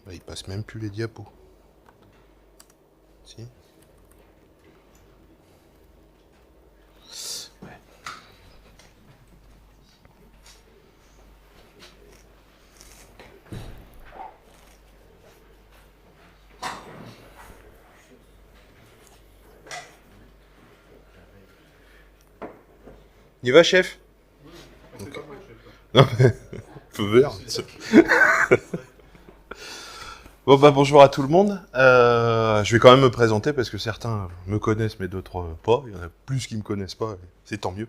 Là, il passe même plus les diapos. Si. Ouais. Il va, chef? Okay. Non, mais... Feu vert. Bon, bah, bonjour à tout le monde. Je vais quand même me présenter parce que certains me connaissent, mais d'autres pas. Il y en a plus qui me connaissent pas, c'est tant mieux.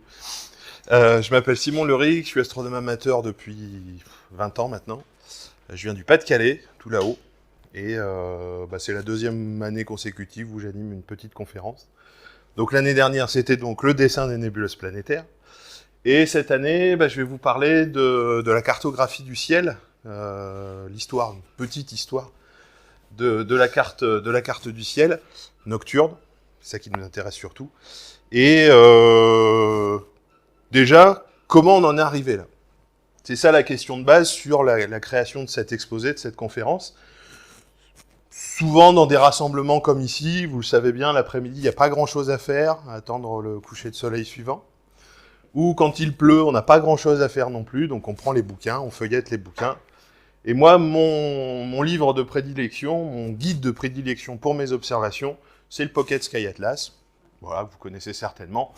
Je m'appelle Simon Leric, je suis astronome amateur depuis 20 ans maintenant. Je viens du Pas-de-Calais, tout là-haut. Et c'est la deuxième année consécutive où j'anime une petite conférence. Donc l'année dernière, c'était donc le dessin des nébuleuses planétaires. Et cette année, je vais vous parler de la cartographie du ciel, l'histoire, une petite histoire de la carte du ciel nocturne, c'est ça qui nous intéresse surtout. Et déjà, comment on en est arrivé là? C'est ça la question de base sur la création de cet exposé, de cette conférence. Souvent dans des rassemblements comme ici, vous le savez bien, l'après-midi, il n'y a pas grand-chose à faire, à attendre le coucher de soleil suivant. Ou quand il pleut, on n'a pas grand-chose à faire non plus, donc on prend les bouquins, on feuillette les bouquins. Et moi, mon livre de prédilection, mon guide de prédilection pour mes observations, c'est le Pocket Sky Atlas. Voilà, vous connaissez certainement.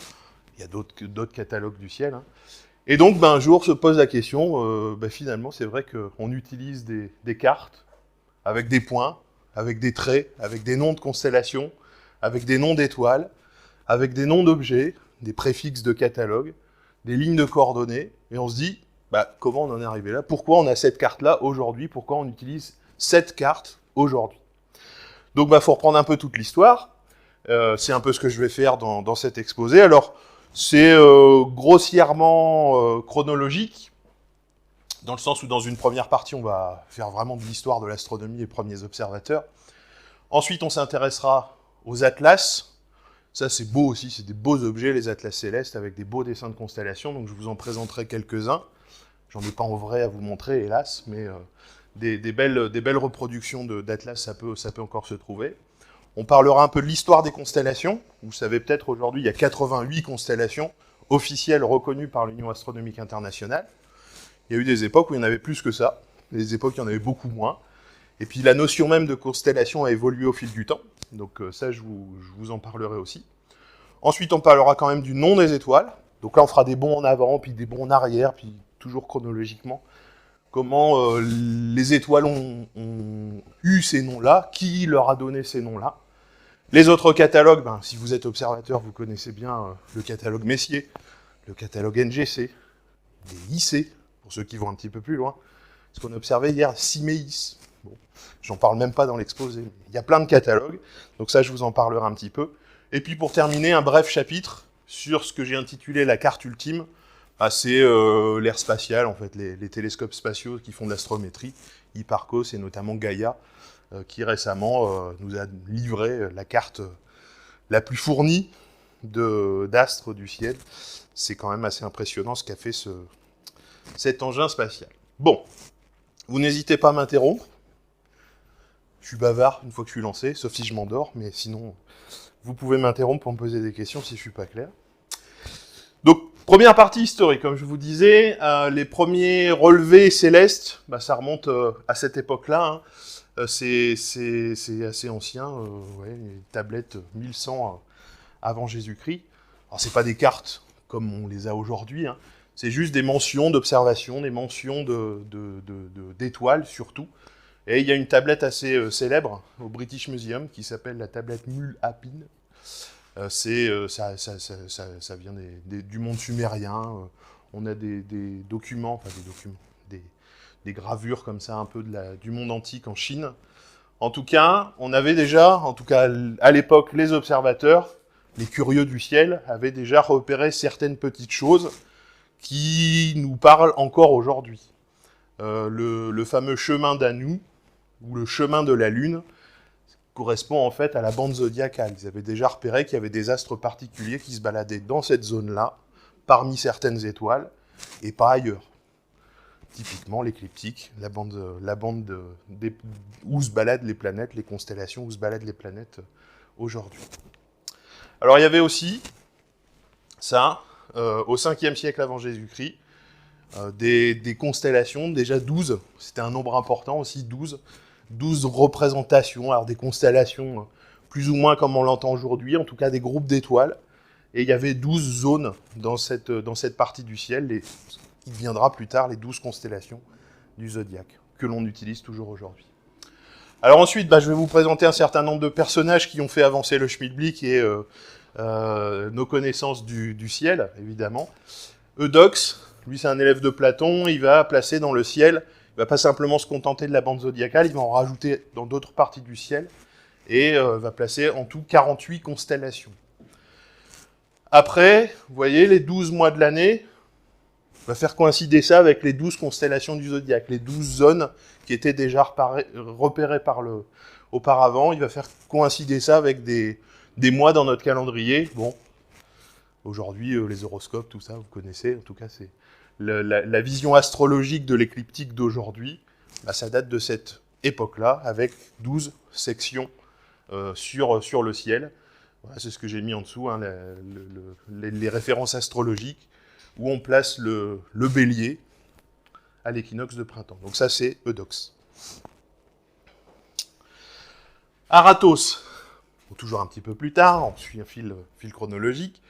Il y a d'autres catalogues du ciel. Hein. Et donc, un jour se pose la question, finalement, c'est vrai qu'on utilise des cartes avec des points, avec des traits, avec des noms de constellations, avec des noms d'étoiles, avec des noms d'objets, des préfixes de catalogue, des lignes de coordonnées, et on se dit, comment on en est arrivé là? Pourquoi on a cette carte-là aujourd'hui? Pourquoi on utilise cette carte aujourd'hui? Donc, faut reprendre un peu toute l'histoire. C'est un peu ce que je vais faire dans cet exposé. Alors, c'est grossièrement chronologique, dans le sens où dans une première partie, on va faire vraiment de l'histoire de l'astronomie et les premiers observateurs. Ensuite, on s'intéressera aux atlas. Ça, c'est beau aussi, c'est des beaux objets, les atlas célestes, avec des beaux dessins de constellations. Donc, je vous en présenterai quelques-uns. J'en ai pas en vrai à vous montrer, hélas, mais des belles reproductions d'atlas, ça peut encore se trouver. On parlera un peu de l'histoire des constellations. Vous savez peut-être, aujourd'hui, il y a 88 constellations officielles reconnues par l'Union astronomique internationale. Il y a eu des époques où il y en avait plus que ça, des époques où il y en avait beaucoup moins. Et puis la notion même de constellation a évolué au fil du temps. Donc ça, je vous en parlerai aussi. Ensuite, on parlera quand même du nom des étoiles. Donc là, on fera des bonds en avant, puis des bonds en arrière, puis toujours chronologiquement. Comment les étoiles ont eu ces noms-là, qui leur a donné ces noms-là. Les autres catalogues, si vous êtes observateur, vous connaissez bien le catalogue Messier, le catalogue NGC, les IC, pour ceux qui vont un petit peu plus loin. Ce qu'on observait hier, Siméis. Bon, j'en parle même pas dans l'exposé. Il y a plein de catalogues, donc ça, je vous en parlerai un petit peu. Et puis pour terminer, un bref chapitre sur ce que j'ai intitulé la carte ultime. C'est l'ère spatiale, en fait, les télescopes spatiaux qui font de l'astrométrie, Hipparcos et notamment Gaia, qui récemment nous a livré la carte la plus fournie d'astres du ciel. C'est quand même assez impressionnant ce qu'a fait cet engin spatial. Bon, vous n'hésitez pas à m'interrompre. Je suis bavard une fois que je suis lancé, sauf si je m'endors, mais sinon, vous pouvez m'interrompre pour me poser des questions si je ne suis pas clair. Donc, première partie historique, comme je vous disais, les premiers relevés célestes, ça remonte à cette époque-là. Hein. C'est assez ancien, les tablettes 1100 avant Jésus-Christ. Alors, c'est pas des cartes comme on les a aujourd'hui, hein. C'est juste des mentions d'observation, des mentions d'étoiles surtout. Et il y a une tablette assez célèbre au British Museum qui s'appelle la tablette Mul-Apin. Ça vient du monde sumérien. On a des documents, des gravures comme ça, un peu du monde antique en Chine. En tout cas, on avait déjà, à l'époque, les observateurs, les curieux du ciel, avaient déjà repéré certaines petites choses qui nous parlent encore aujourd'hui. Le fameux chemin d'Anu, ou le chemin de la Lune, correspond en fait à la bande zodiacale. Ils avaient déjà repéré qu'il y avait des astres particuliers qui se baladaient dans cette zone-là, parmi certaines étoiles, et pas ailleurs. typiquement l'écliptique, la bande où se baladent les planètes, les constellations où se baladent les planètes aujourd'hui. Alors il y avait aussi ça, au 5e siècle avant Jésus-Christ, des constellations, déjà 12, c'était un nombre important aussi, 12 représentations, alors des constellations plus ou moins comme on l'entend aujourd'hui, en tout cas des groupes d'étoiles, et il y avait 12 zones dans cette partie du ciel, il viendra plus tard les 12 constellations du zodiaque, que l'on utilise toujours aujourd'hui. Alors ensuite, je vais vous présenter un certain nombre de personnages qui ont fait avancer le Schmidblick et nos connaissances du ciel, évidemment. Eudoxe, lui c'est un élève de Platon, il va placer dans le ciel, il va pas simplement se contenter de la bande zodiacale, il va en rajouter dans d'autres parties du ciel, et va placer en tout 48 constellations. Après, vous voyez, les 12 mois de l'année, on va faire coïncider ça avec les 12 constellations du zodiaque, les 12 zones qui étaient déjà repérées auparavant. Il va faire coïncider ça avec des mois dans notre calendrier. Bon, aujourd'hui, les horoscopes, tout ça, vous connaissez. En tout cas, c'est la vision astrologique de l'écliptique d'aujourd'hui. Ça date de cette époque-là, avec 12 sections sur le ciel. Voilà, c'est ce que j'ai mis en dessous, hein, les références astrologiques, où on place le bélier à l'équinoxe de printemps. Donc ça, c'est Eudoxe. Aratos, toujours un petit peu plus tard, on suit un fil chronologique,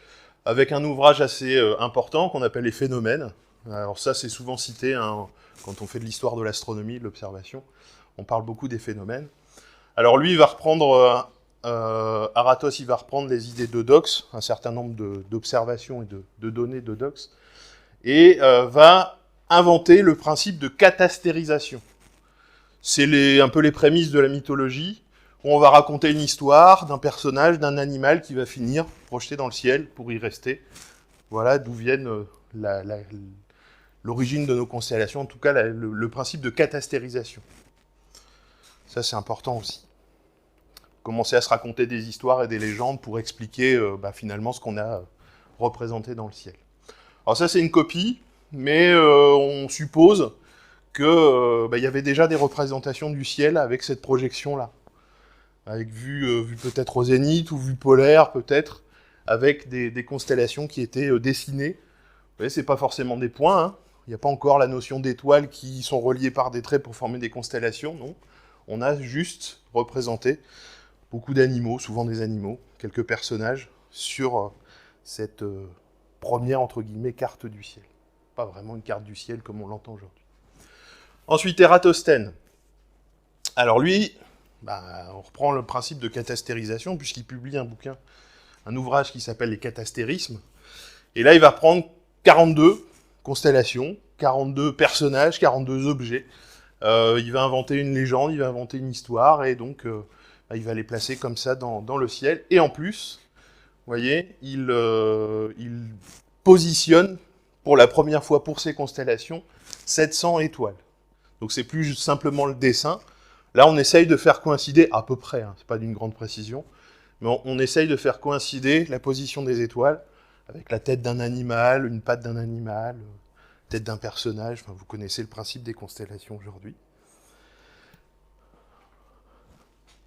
avec un ouvrage assez important qu'on appelle les phénomènes. Alors ça, c'est souvent cité, hein, quand on fait de l'histoire de l'astronomie, de l'observation, on parle beaucoup des phénomènes. Alors lui, il va reprendre... Aratos, il va reprendre les idées d'Eudoxe, un certain nombre d'observations et de données d'Eudoxe, et va inventer le principe de catastérisation. C'est un peu les prémices de la mythologie, où on va raconter une histoire d'un personnage, d'un animal qui va finir projeté dans le ciel pour y rester. Voilà d'où viennent l'origine de nos constellations, en tout cas le principe de catastérisation. Ça, c'est important aussi. Commencer à se raconter des histoires et des légendes pour expliquer finalement ce qu'on a représenté dans le ciel. Alors ça, c'est une copie, mais on suppose que y avait déjà des représentations du ciel avec cette projection-là, avec vue peut-être au zénith ou vue polaire peut-être, avec des constellations qui étaient dessinées. Vous voyez, c'est pas forcément des points, hein. Il n'y a pas encore la notion d'étoiles qui sont reliées par des traits pour former des constellations, non. On a juste représenté beaucoup d'animaux, souvent des animaux, quelques personnages, sur cette première, entre guillemets, carte du ciel. Pas vraiment une carte du ciel comme on l'entend aujourd'hui. Ensuite, Ératosthène. Alors lui, on reprend le principe de catastérisation, puisqu'il publie un ouvrage qui s'appelle Les Catastérismes. Et là, il va reprendre 42 constellations, 42 personnages, 42 objets. Il va inventer une légende, il va inventer une histoire, et donc... il va les placer comme ça dans le ciel. Et en plus, vous voyez, il positionne, pour la première fois pour ces constellations, 700 étoiles. Donc c'est plus simplement le dessin. Là, on essaye de faire coïncider, à peu près, hein, c'est pas d'une grande précision, mais on essaye de faire coïncider la position des étoiles avec la tête d'un animal, une patte d'un animal, tête d'un personnage. Enfin, vous connaissez le principe des constellations aujourd'hui.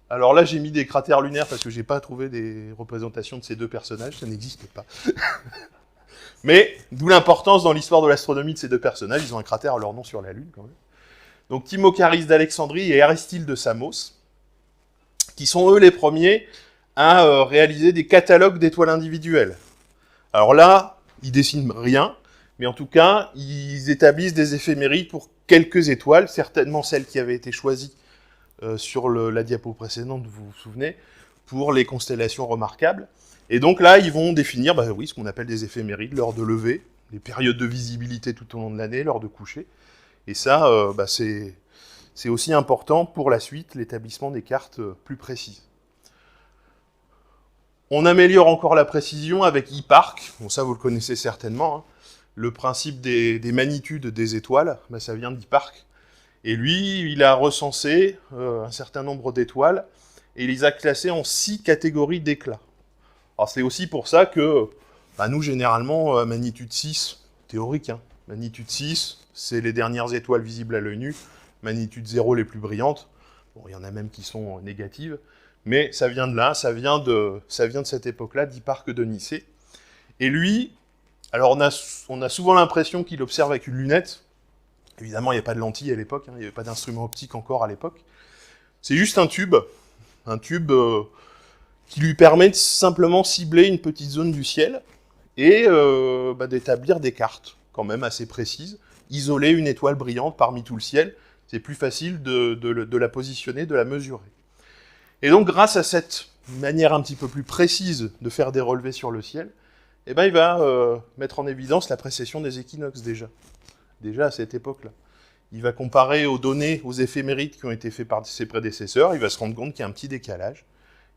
Alors là, j'ai mis des cratères lunaires parce que j'ai pas trouvé des représentations de ces deux personnages, ça n'existe pas. Mais, d'où l'importance dans l'histoire de l'astronomie de ces deux personnages, ils ont un cratère à leur nom sur la Lune, quand même. Donc Timocharis d'Alexandrie et Aristyle de Samos, qui sont eux les premiers à réaliser des catalogues d'étoiles individuelles. Alors là, ils dessinent rien, mais en tout cas, ils établissent des éphémérides pour quelques étoiles, certainement celles qui avaient été choisies sur la diapo précédente, vous vous souvenez, pour les constellations remarquables. Et donc là, ils vont définir ce qu'on appelle des éphémérides, l'heure de lever, les périodes de visibilité tout au long de l'année, l'heure de coucher. Et ça, c'est aussi important pour la suite, l'établissement des cartes plus précises. On améliore encore la précision avec Hipparque, bon ça vous le connaissez certainement, hein. Le principe des magnitudes des étoiles, ça vient d'Hipparque. Et lui, il a recensé un certain nombre d'étoiles, et il les a classées en 6 catégories d'éclat. Alors c'est aussi pour ça que, nous généralement, magnitude 6, théorique, hein, Magnitude 6, c'est les dernières étoiles visibles à l'œil nu. Magnitude 0, les plus brillantes. Bon, il y en a même qui sont négatives. Mais ça vient de là, ça vient de cette époque-là, d'Hipparque de Nicée. Et lui, alors on a souvent l'impression qu'il observe avec une lunette. Évidemment, il n'y a pas de lentille à l'époque, hein, il n'y avait pas d'instrument optique encore à l'époque. C'est juste un tube qui lui permet de simplement cibler une petite zone du ciel et d'établir des cartes, quand même assez précises. Isoler une étoile brillante parmi tout le ciel, c'est plus facile de la positionner, de la mesurer. Et donc, grâce à cette manière un petit peu plus précise de faire des relevés sur le ciel, il va mettre en évidence la précession des équinoxes déjà à cette époque-là. Il va comparer aux données, aux éphémérides qui ont été faits par ses prédécesseurs, il va se rendre compte qu'il y a un petit décalage,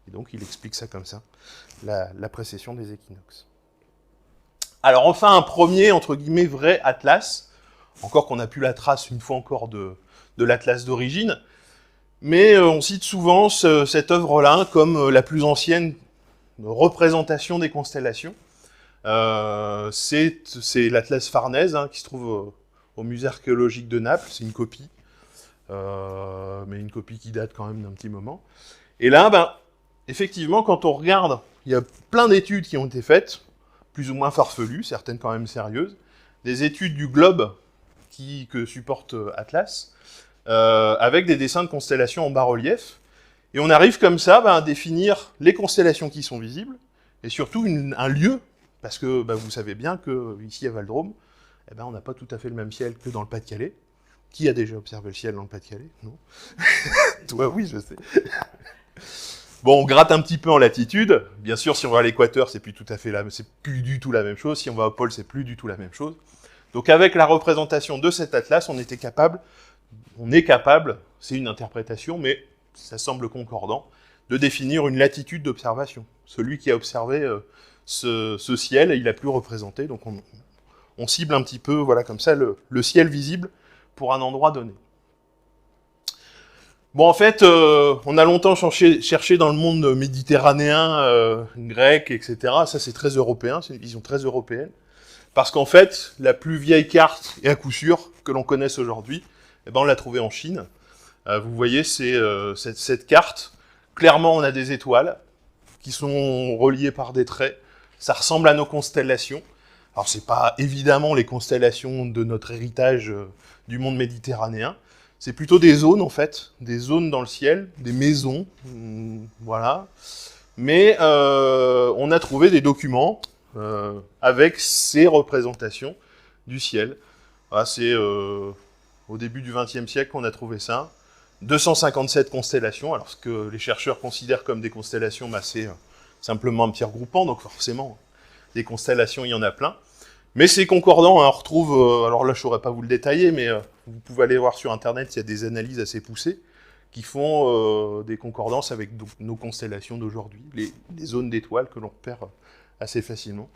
et donc il explique ça comme ça, la précession des équinoxes. Alors enfin, un premier, entre guillemets, vrai atlas, encore qu'on n'a plus la trace, une fois encore, de l'atlas d'origine, mais on cite souvent cette œuvre-là comme la plus ancienne représentation des constellations. C'est l'Atlas Farnèse, hein, qui se trouve au musée archéologique de Naples, c'est une copie, mais une copie qui date quand même d'un petit moment. Et là, effectivement, quand on regarde, il y a plein d'études qui ont été faites, plus ou moins farfelues, certaines quand même sérieuses, des études du globe que supporte Atlas, avec des dessins de constellations en bas-relief, et on arrive comme ça à définir les constellations qui sont visibles, et surtout un lieu, parce que vous savez bien qu'ici à Val-de-Rome, on n'a pas tout à fait le même ciel que dans le Pas-de-Calais. Qui a déjà observé le ciel dans le Pas-de-Calais? Non. Toi, oui, je sais. Bon, on gratte un petit peu en latitude. Bien sûr, si on va à l'équateur, c'est plus du tout la même chose. Si on va au pôle, c'est plus du tout la même chose. Donc, avec la représentation de cet atlas, on est capable, c'est une interprétation, mais ça semble concordant, de définir une latitude d'observation. Celui qui a observé ce ciel, il a pu représenter, donc on cible un petit peu, voilà, comme ça, le ciel visible pour un endroit donné. Bon, en fait, on a longtemps cherché dans le monde méditerranéen, grec, etc. Ça, c'est très européen, c'est une vision très européenne. Parce qu'en fait, la plus vieille carte, et à coup sûr, que l'on connaisse aujourd'hui, on l'a trouvée en Chine. Vous voyez, c'est cette carte. Clairement, on a des étoiles qui sont reliées par des traits. Ça ressemble à nos constellations. Alors, c'est pas évidemment les constellations de notre héritage du monde méditerranéen. C'est plutôt des zones, en fait, des zones dans le ciel, des maisons, voilà. Mais on a trouvé des documents avec ces représentations du ciel. Voilà, c'est au début du XXe siècle qu'on a trouvé ça. 257 constellations. Alors, ce que les chercheurs considèrent comme des constellations, c'est simplement un petit regroupement, donc forcément, des constellations, il y en a plein. Mais c'est concordant, hein, on retrouve, alors là je ne saurais pas vous le détailler, mais vous pouvez aller voir sur internet, il y a des analyses assez poussées qui font des concordances avec nos constellations d'aujourd'hui, les zones d'étoiles que l'on repère assez facilement.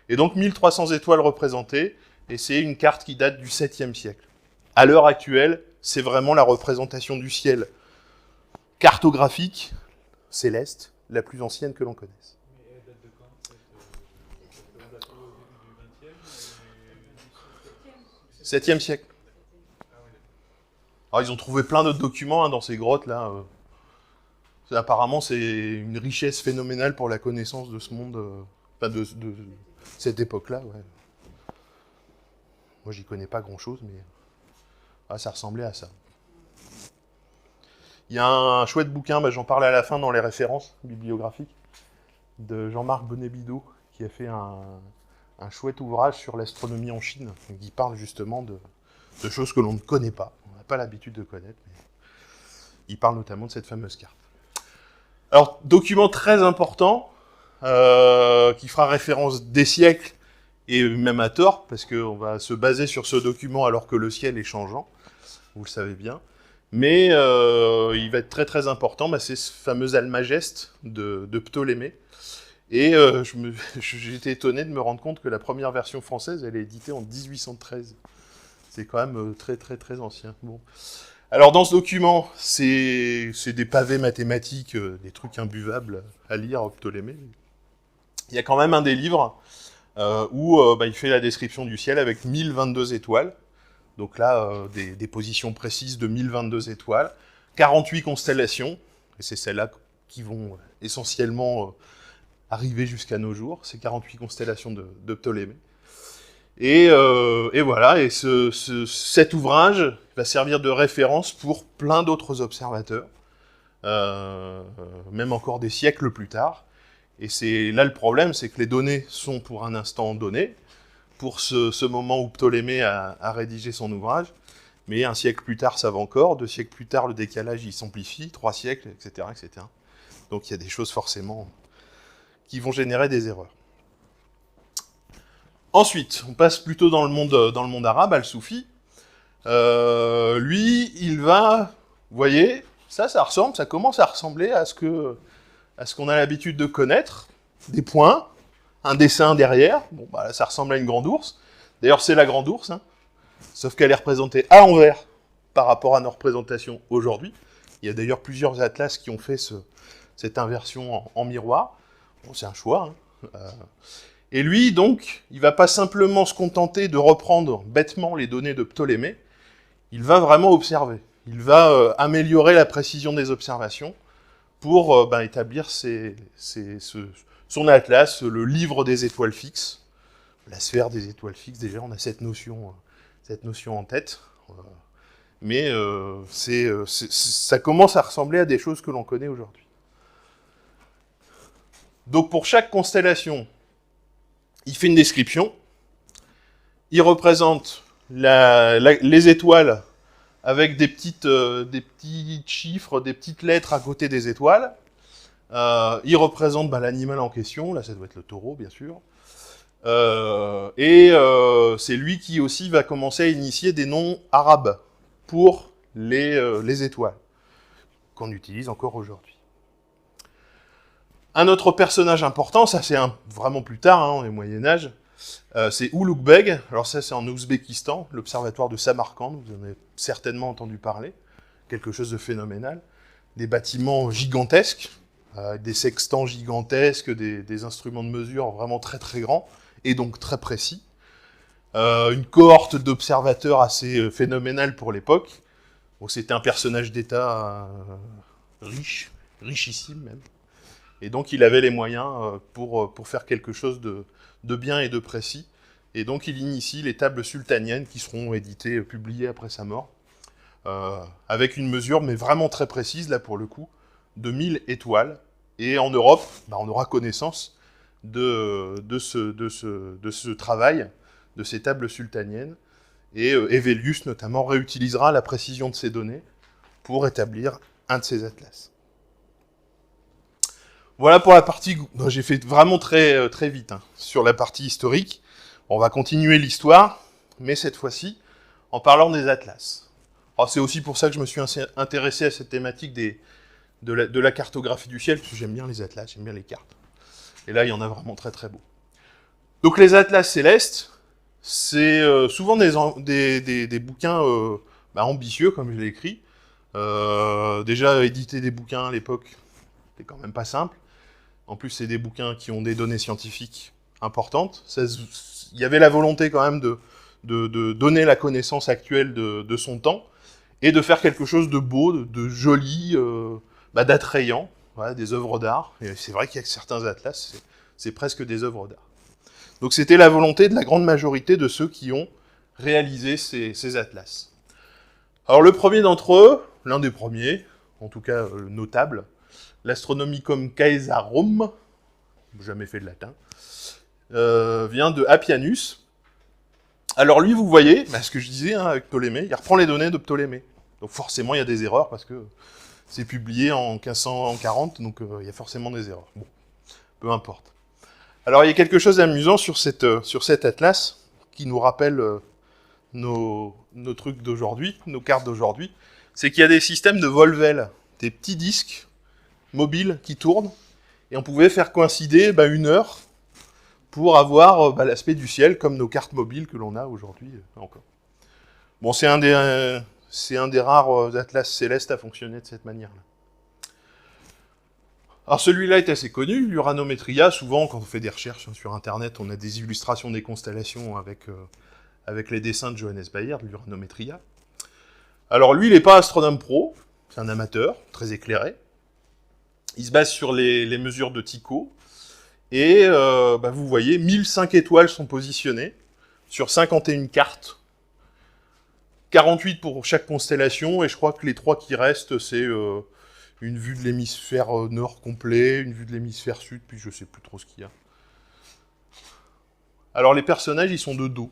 Et donc 1300 étoiles représentées, et c'est une carte qui date du 7e siècle. À l'heure actuelle, c'est vraiment la représentation du ciel cartographique, céleste, la plus ancienne que l'on connaisse. 7e siècle. Alors, ils ont trouvé plein d'autres documents dans ces grottes-là. Apparemment, c'est une richesse phénoménale pour la connaissance de ce monde, de cette époque-là. Ouais. Moi, j'y connais pas grand-chose, mais ça ressemblait à ça. Il y a un chouette bouquin, j'en parlais à la fin dans les références bibliographiques, de Jean-Marc Bonnet-Bidot, qui a fait un chouette ouvrage sur l'astronomie en Chine, qui parle justement de choses que l'on ne connaît pas. On n'a pas l'habitude de connaître, mais il parle notamment de cette fameuse carte. Alors, document très important, qui fera référence des siècles, et même à tort, parce qu'on va se baser sur ce document alors que le ciel est changeant, vous le savez bien. Mais il va être très très important, c'est ce fameux Almageste de Ptolémée. Et j'ai été étonné de me rendre compte que la première version française, elle est éditée en 1813. C'est quand même très très très ancien. Bon. Alors dans ce document, c'est des pavés mathématiques, des trucs imbuvables à lire, Ptolémée. Il y a quand même un des livres où il fait la description du ciel avec 1022 étoiles. Donc là, des positions précises de 1022 étoiles, 48 constellations, et c'est celles-là qui vont essentiellement arriver jusqu'à nos jours, ces 48 constellations de Ptolémée. Et voilà, et cet ouvrage va servir de référence pour plein d'autres observateurs, même encore des siècles plus tard. Et c'est là le problème, c'est que les données sont pour un instant données, pour ce moment où Ptolémée a rédigé son ouvrage, mais un siècle plus tard, ça va encore, 2 siècles plus tard, le décalage, il s'amplifie, 3 siècles, etc., etc. Donc il y a des choses forcément qui vont générer des erreurs. Ensuite, on passe plutôt dans le monde arabe, Al-Soufi. Lui, il va, vous voyez, ça commence à ressembler à ce qu'on a l'habitude de connaître, des points, un dessin derrière, bon, bah, ça ressemble à une grande ours. D'ailleurs, c'est la grande ours, hein, sauf qu'elle est représentée à l'envers par rapport à nos représentations aujourd'hui. Il y a d'ailleurs plusieurs atlas qui ont fait cette inversion en miroir. Bon, c'est un choix. Hein. Et lui, donc, il ne va pas simplement se contenter de reprendre bêtement les données de Ptolémée, il va vraiment observer. Il va améliorer la précision des observations pour établir son atlas, le livre des étoiles fixes, la sphère des étoiles fixes. Déjà, on a cette notion en tête, mais ça commence à ressembler à des choses que l'on connaît aujourd'hui. Donc, pour chaque constellation, il fait une description, il représente les étoiles avec des petits chiffres, des petites lettres à côté des étoiles. Il représente l'animal en question, là ça doit être le taureau bien sûr. C'est lui qui aussi va commencer à initier des noms arabes pour les étoiles, qu'on utilise encore aujourd'hui. Un autre personnage important, ça c'est vraiment plus tard, hein, au Moyen-Âge, c'est Ulugh Beg. Alors ça c'est en Ouzbékistan, l'observatoire de Samarcande, vous en avez certainement entendu parler, quelque chose de phénoménal. Des bâtiments gigantesques, des sextants gigantesques, des instruments de mesure vraiment très très grands, et donc très précis. Une cohorte d'observateurs assez phénoménale pour l'époque. Bon, c'était un personnage d'État richissime même. Et donc il avait les moyens pour faire quelque chose de bien et de précis. Et donc il initie les tables sultaniennes qui seront éditées, publiées après sa mort, avec une mesure, mais vraiment très précise, là pour le coup, de 1000 étoiles. Et en Europe, on aura connaissance de ce travail, de ces tables sultaniennes. Et Hevelius, notamment, réutilisera la précision de ces données pour établir un de ces atlas. Voilà pour la partie... J'ai fait vraiment très, très vite sur la partie historique. On va continuer l'histoire, mais cette fois-ci, en parlant des atlas. Alors, c'est aussi pour ça que je me suis intéressé à cette thématique de la cartographie du ciel, parce que j'aime bien les atlas, j'aime bien les cartes. Et là, il y en a vraiment très très beaux. Donc les atlas célestes, c'est souvent des bouquins ambitieux, comme je l'ai écrit. Déjà, éditer des bouquins à l'époque, c'était quand même pas simple. En plus, c'est des bouquins qui ont des données scientifiques importantes. Il y avait la volonté quand même de donner la connaissance actuelle de son temps, et de faire quelque chose de beau, de joli, d'attrayant, voilà, des œuvres d'art. Et c'est vrai qu'il y a certains atlas, c'est presque des œuvres d'art. Donc c'était la volonté de la grande majorité de ceux qui ont réalisé ces atlas. Alors le premier d'entre eux, l'un des premiers, en tout cas notable, l'Astronomicum Caesarum, jamais fait de latin, vient de Appianus. Alors lui, vous voyez, ce que je disais avec Ptolémée, il reprend les données de Ptolémée. Donc forcément, il y a des erreurs, parce que c'est publié en 1540, donc il y a forcément des erreurs. Bon, peu importe. Alors il y a quelque chose d'amusant sur cet atlas, qui nous rappelle nos trucs d'aujourd'hui, nos cartes d'aujourd'hui, c'est qu'il y a des systèmes de Volvel, des petits disques mobiles qui tournent, et on pouvait faire coïncider une heure pour avoir l'aspect du ciel, comme nos cartes mobiles que l'on a aujourd'hui encore. Bon, c'est un des rares atlas célestes à fonctionner de cette manière-là. Alors celui-là est assez connu, l'uranométria. Souvent, quand on fait des recherches sur Internet, on a des illustrations des constellations avec les dessins de Johannes Bayer, de l'uranométria. Alors lui, il n'est pas astronome pro, c'est un amateur, très éclairé. Il se base sur les mesures de Tycho. Et vous voyez, 1005 étoiles sont positionnées sur 51 cartes. 48 pour chaque constellation, et je crois que les 3 qui restent, c'est une vue de l'hémisphère nord complet, une vue de l'hémisphère sud, puis je sais plus trop ce qu'il y a. Alors les personnages, ils sont de dos.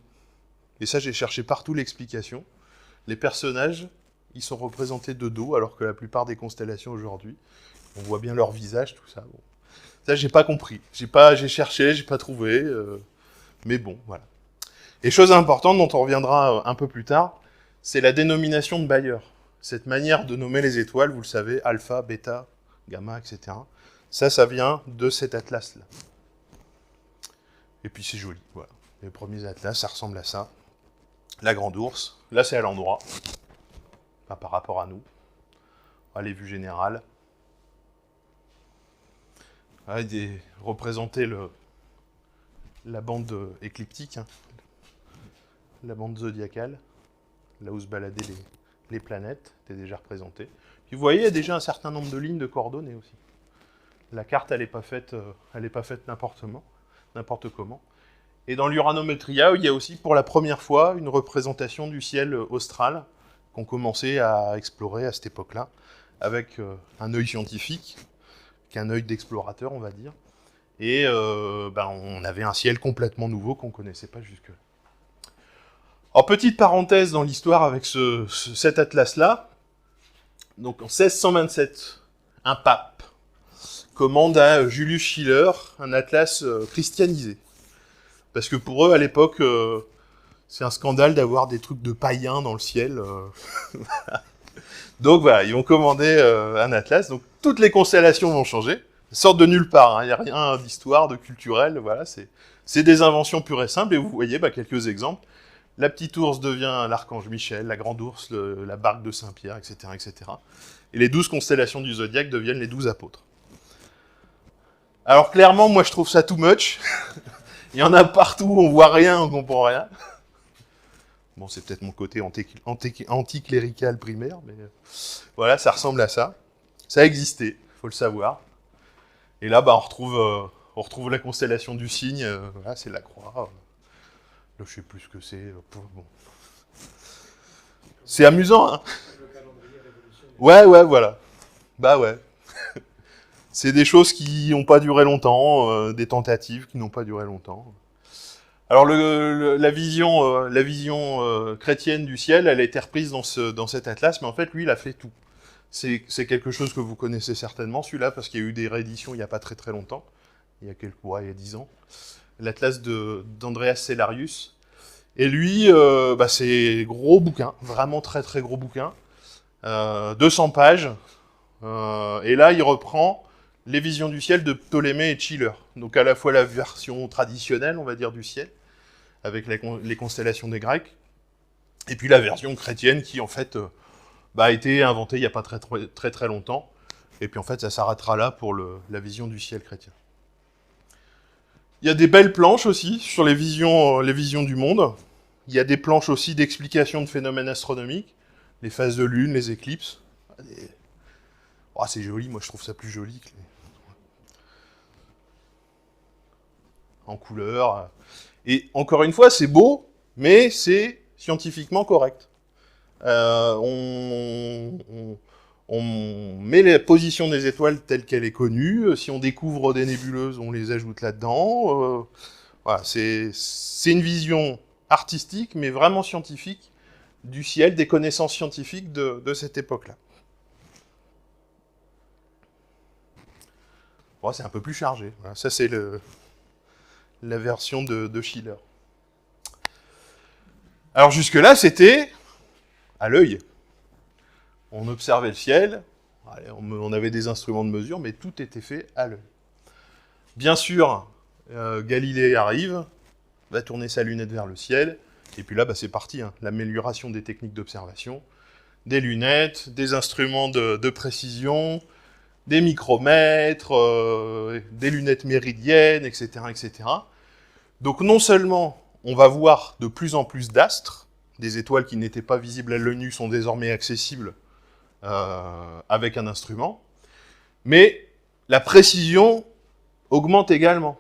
Et ça, j'ai cherché partout l'explication. Les personnages, ils sont représentés de dos, alors que la plupart des constellations aujourd'hui, on voit bien leur visage, tout ça. Bon. Ça, j'ai pas compris. J'ai cherché, j'ai pas trouvé. Mais bon, voilà. Et chose importante dont on reviendra un peu plus tard, c'est la dénomination de Bayer. Cette manière de nommer les étoiles, vous le savez, alpha, bêta, gamma, etc. Ça vient de cet atlas-là. Et puis c'est joli, voilà. Les premiers atlas, ça ressemble à ça. La grande ours, là c'est à l'endroit, enfin, par rapport à nous. Voilà, les vues générales. Voilà, représenter la bande écliptique, hein. La bande zodiacale, là où se baladaient les planètes, était déjà représentée. Puis vous voyez, il y a déjà un certain nombre de lignes de coordonnées aussi. La carte, elle n'est pas faite n'importe comment. Et dans l'uranométria, il y a aussi pour la première fois une représentation du ciel austral qu'on commençait à explorer à cette époque-là, avec un œil scientifique, qu'un œil d'explorateur, on va dire. Et on avait un ciel complètement nouveau qu'on ne connaissait pas jusque-là. Alors, petite parenthèse dans l'histoire avec cet atlas-là. Donc, en 1627, un pape commande à Julius Schiller un atlas christianisé. Parce que pour eux, à l'époque, c'est un scandale d'avoir des trucs de païens dans le ciel. Donc voilà, ils vont commander un atlas. Donc toutes les constellations vont changer. Elles sortent de nulle part, hein. Il n'y a rien d'histoire, de culturel. Voilà, c'est des inventions pures et simples. Et vous voyez quelques exemples. La petite ours devient l'archange Michel, la grande ours, la barque de Saint-Pierre, etc., etc. Et les 12 constellations du zodiaque deviennent les 12 apôtres. Alors clairement, moi je trouve ça too much. Il y en a partout, on voit rien, on comprend rien. Bon, c'est peut-être mon côté anticlérical primaire, mais voilà, ça ressemble à ça. Ça a existé, faut le savoir. Et là, on retrouve la constellation du cygne, voilà, c'est la croix. Là, je sais plus ce que c'est. Bon. C'est amusant, hein. Ouais, voilà. Bah ouais. C'est des choses qui n'ont pas duré longtemps, des tentatives qui n'ont pas duré longtemps. Alors la vision chrétienne du ciel, elle a été reprise dans cet atlas, mais en fait, lui, il a fait tout. C'est quelque chose que vous connaissez certainement, celui-là, parce qu'il y a eu des rééditions il n'y a pas très très longtemps, il y a 10 ans. L'atlas d'Andreas Cellarius. Et lui, c'est gros bouquin, vraiment très très gros bouquin, 200 pages, et là, il reprend les visions du ciel de Ptolémée et de Schiller. Donc à la fois la version traditionnelle, on va dire, du ciel, avec les constellations des Grecs, et puis la version chrétienne qui, en fait, a été inventée il n'y a pas très, très, très, très longtemps, et puis en fait, ça s'arrêtera là pour la vision du ciel chrétien. Il y a des belles planches aussi sur les visions du monde. Il y a des planches aussi d'explication de phénomènes astronomiques, les phases de lune, les éclipses. Oh, c'est joli, moi je trouve ça plus joli que en couleur. Et encore une fois, c'est beau, mais c'est scientifiquement correct. On met la position des étoiles telle qu'elle est connue. Si on découvre des nébuleuses, on les ajoute là-dedans. Voilà, c'est une vision artistique, mais vraiment scientifique du ciel, des connaissances scientifiques de cette époque-là. Bon, c'est un peu plus chargé. Voilà, ça, c'est la version de Schiller. Alors jusque-là, c'était à l'œil. On observait le ciel, on avait des instruments de mesure, mais tout était fait à l'œil. Bien sûr, Galilée arrive, va tourner sa lunette vers le ciel, et puis là, c'est parti, hein, l'amélioration des techniques d'observation, des lunettes, des instruments de précision, des micromètres, des lunettes méridiennes, etc., etc. Donc non seulement on va voir de plus en plus d'astres, des étoiles qui n'étaient pas visibles à l'œil nu sont désormais accessibles avec un instrument, mais la précision augmente également.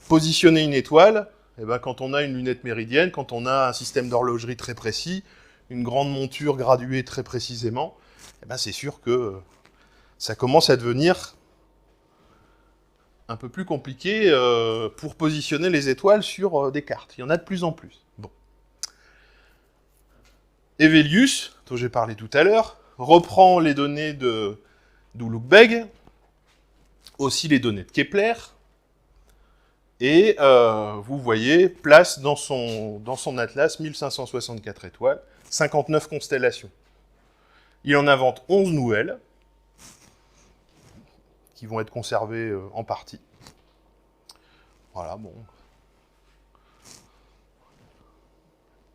Positionner une étoile, eh ben, quand on a une lunette méridienne, quand on a un système d'horlogerie très précis, une grande monture graduée très précisément, eh ben, c'est sûr que ça commence à devenir un peu plus compliqué pour positionner les étoiles sur des cartes. Il y en a de plus en plus. Bon. Hevelius, dont j'ai parlé tout à l'heure, reprend les données d'Ulugh-Beg, aussi les données de Kepler, et vous voyez, place dans son atlas 1564 étoiles, 59 constellations. Il en invente 11 nouvelles, qui vont être conservées en partie. Voilà, bon.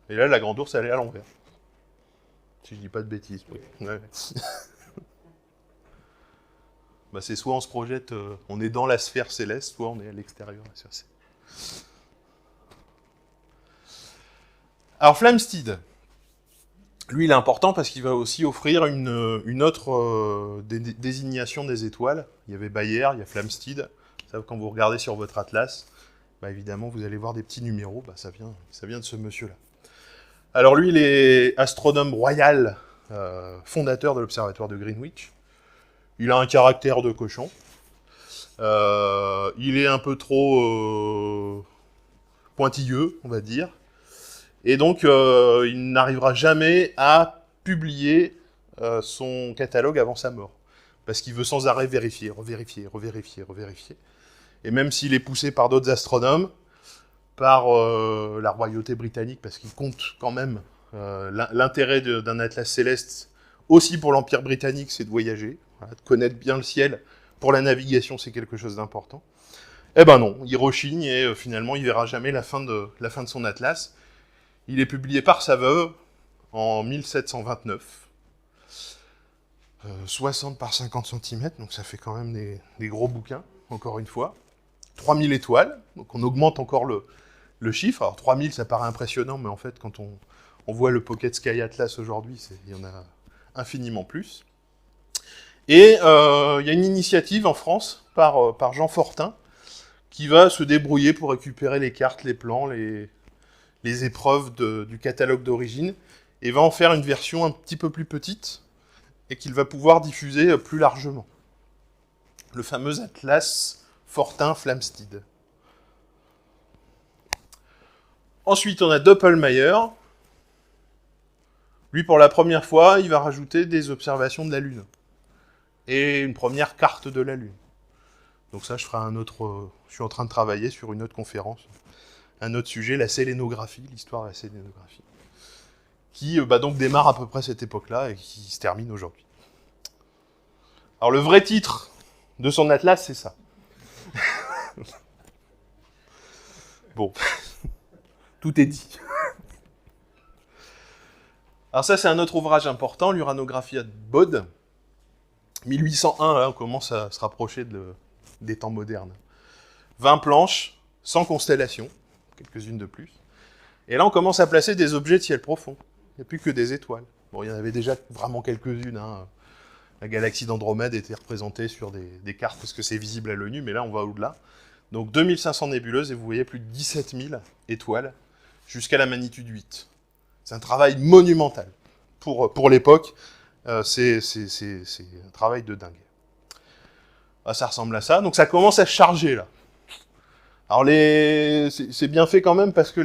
Et là, la grande ours, elle est à l'envers. Si je dis pas de bêtises. Oui. Ouais. Bah, c'est soit on se projette, on est dans la sphère céleste, soit on est à l'extérieur. Alors, Flamsteed, lui, il est important parce qu'il va aussi offrir une autre désignation des étoiles. Il y avait Bayer, il y a Flamsteed. Ça, quand vous regardez sur votre atlas, bah, évidemment, vous allez voir des petits numéros. Bah, ça vient de ce monsieur-là. Alors lui, il est astronome royal, fondateur de l'observatoire de Greenwich. Il a un caractère de cochon. Il est un peu trop pointilleux, on va dire. Et donc, il n'arrivera jamais à publier son catalogue avant sa mort. Parce qu'il veut sans arrêt vérifier, revérifier. Et même s'il est poussé par d'autres astronomes, par la royauté britannique, parce qu'il compte quand même l'intérêt d'un atlas céleste, aussi pour l'Empire britannique, c'est de voyager, voilà, de connaître bien le ciel. Pour la navigation, c'est quelque chose d'important. Eh ben non, il rechigne et finalement, il verra jamais la fin de son atlas. Il est publié par sa veuve en 1729. 60 par 50 cm, donc ça fait quand même des gros bouquins, encore une fois. 3000 étoiles, donc on augmente encore le chiffre. Alors 3000, ça paraît impressionnant, mais en fait, quand on voit le Pocket Sky Atlas aujourd'hui, il y en a infiniment plus. Et il y a une initiative en France par Jean Fortin qui va se débrouiller pour récupérer les cartes, les plans, les épreuves du catalogue d'origine et va en faire une version un petit peu plus petite et qu'il va pouvoir diffuser plus largement. Le fameux atlas Fortin-Flamsteed. Ensuite, on a Doppelmayr. Lui, pour la première fois, il va rajouter des observations de la Lune. Et une première carte de la Lune. Donc ça, je ferai un autre... je suis en train de travailler sur une autre conférence. Un autre sujet, la sélénographie, l'histoire de la sélénographie. Qui donc démarre à peu près à cette époque-là et qui se termine aujourd'hui. Alors le vrai titre de son atlas, c'est ça. Bon, tout est dit. Alors ça, c'est un autre ouvrage important, l'Uranographia de Bode. 1801, là, on commence à se rapprocher des temps modernes. 20 planches, 100 constellations, quelques-unes de plus. Et là, on commence à placer des objets de ciel profond. Il n'y a plus que des étoiles. Bon, il y en avait déjà vraiment quelques-unes. Hein. La galaxie d'Andromède était représentée sur des cartes parce que c'est visible à l'œil nu, mais là, on va au-delà. Donc 2500 nébuleuses et vous voyez plus de 17 000 étoiles jusqu'à la magnitude 8. C'est un travail monumental. Pour l'époque, c'est un travail de dingue. Ah, ça ressemble à ça. Donc ça commence à se charger, là. Alors c'est bien fait quand même parce que